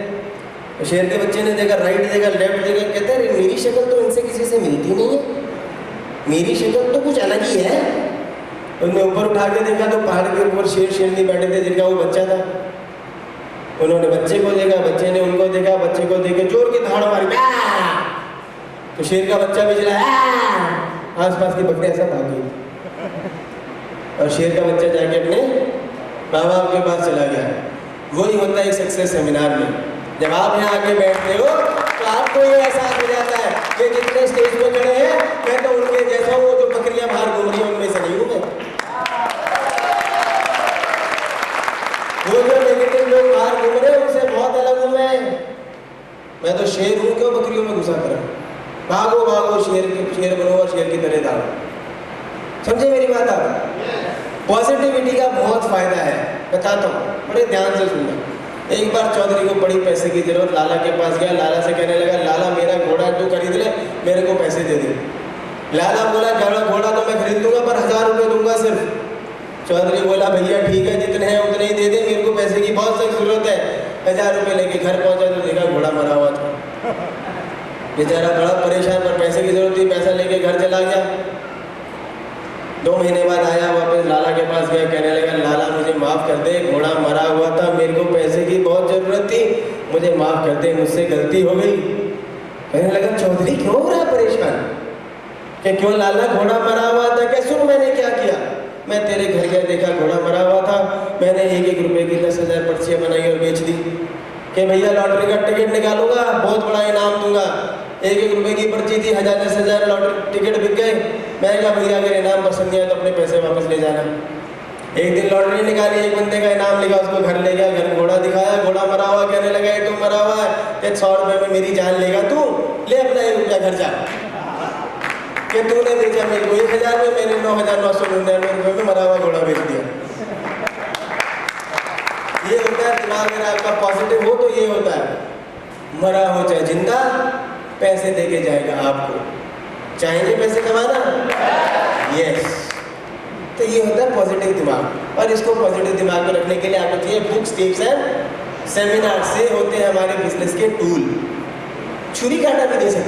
तो शेर के बच्चे ने देखा, राइट देखा, लेफ्ट देखा, कहते हैं मेरी शक्ल तो इनसे किसी से मिलती नहीं है, मेरी शक्ल तो कुछ अलग ही है। उन्होंने ऊपर उठा के देखा तो पहाड़ के ऊपर शेर शेरनी बैठे थे जिनका वो बच्चा था। उन्होंने बच्चे को देखा, बच्चे ने उनको देखा, बच्चे को देखे जोर की दहाड़ मारी, तो शेर का बच्चा भी चला, आसपास की बकरियां सब भाग गई और शेर का बच्चा जाके अपने माँ बाप के पास चला गया। वही होता है एक सक्सेस सेमिनार में। जब आप यहाँ आके बैठते हो तो आपको ये एहसास हो जाता है कि जितने स्टेज पे खड़े हैं मैं तो उनके जैसा हूँ, जो बकरियां बाहर घूम रही हैं उनमें से नहीं हूँ मैं। वो जो नेगेटिव लोग बाहर घूम रहे हैं उनसे बहुत अलग हूँ मैं तो शेर हूँ, क्यों बकरियों में घुसा कर। भागो भागो शेर बनो और शेर की तरह दाओ। समझे मेरी बात आप? पॉजिटिविटी का बहुत फायदा है, बताता हूँ, बड़े ध्यान से सुनना। एक बार चौधरी को बड़ी पैसे की जरूरत, लाला के पास गया, लाला से कहने लगा लाला मेरा घोड़ा तू खरीद ले, मेरे को पैसे दे दे। लाला बोला घोड़ा तो मैं खरीद लूंगा पर 1000 रुपये दूंगा सिर्फ। चौधरी बोला भैया ठीक है जितने हैं उतने ही दे दे, मेरे को पैसे की बहुत सख्त जरूरत है। 1000 रुपये लेके घर पहुंचा तो देखा घोड़ा मरा हुआ था। बेचारा बड़ा परेशान, पर पैसे की जरूरत थी, पैसा लेके घर चला गया। 2 महीने बाद आया वापस, लाला के पास गया, कहने लगा लाला मुझे माफ़ कर दे, घोड़ा मरा हुआ था, मेरे को पैसे की बहुत ज़रूरत थी, मुझे माफ़ कर दे, मुझसे गलती हो गई। कहने लगा चौधरी क्यों हो रहा परेशान, कि क्यों लाला घोड़ा मरा हुआ था? क्या सुन मैंने क्या किया, मैं तेरे घर गया, देखा घोड़ा मरा हुआ था, मैंने 1-1 रुपये की 10,000 पर्चियाँ बनाई और बेच दी कि भैया लॉटरी का टिकट निकालूंगा, बहुत बड़ा इनाम दूंगा। 1-1 रुपये की पर्ची थी, 1000-10,000 लॉटरी टिकट बिक गए। मैं कहा भैया अगर इनाम पसंद नहीं आया तो अपने पैसे वापस ले जाना। एक दिन लॉटरी निकाली, एक बंदे का इनाम लिखा, उसको घर ले गया, घर घोड़ा दिखाया, घोड़ा मरा हुआ, कहने लगा ये तो मरा हुआ है, कि 100 रुपये में मेरी जान लेगा तू, ले अपना 1 रुपया घर जा। कि तूने बेचा मेरे को 1000 में, मैंने 9,999 रुपये में मरा हुआ घोड़ा बेच दिया। ये होता है दिमाग में आपका पॉजिटिव हो तो ये होता है, मरा हो चाहे जिंदा पैसे देके जाएगा आपको। चाहेंगे पैसे कमाना? यस। तो ये होता है पॉजिटिव दिमाग, और इसको पॉजिटिव दिमाग में रखने के लिए आपको चाहिए बुक्स, टिप्स एंड सेमिनार से होते हैं हमारे बिजनेस के टूल। छुरी काटा भी दे सकते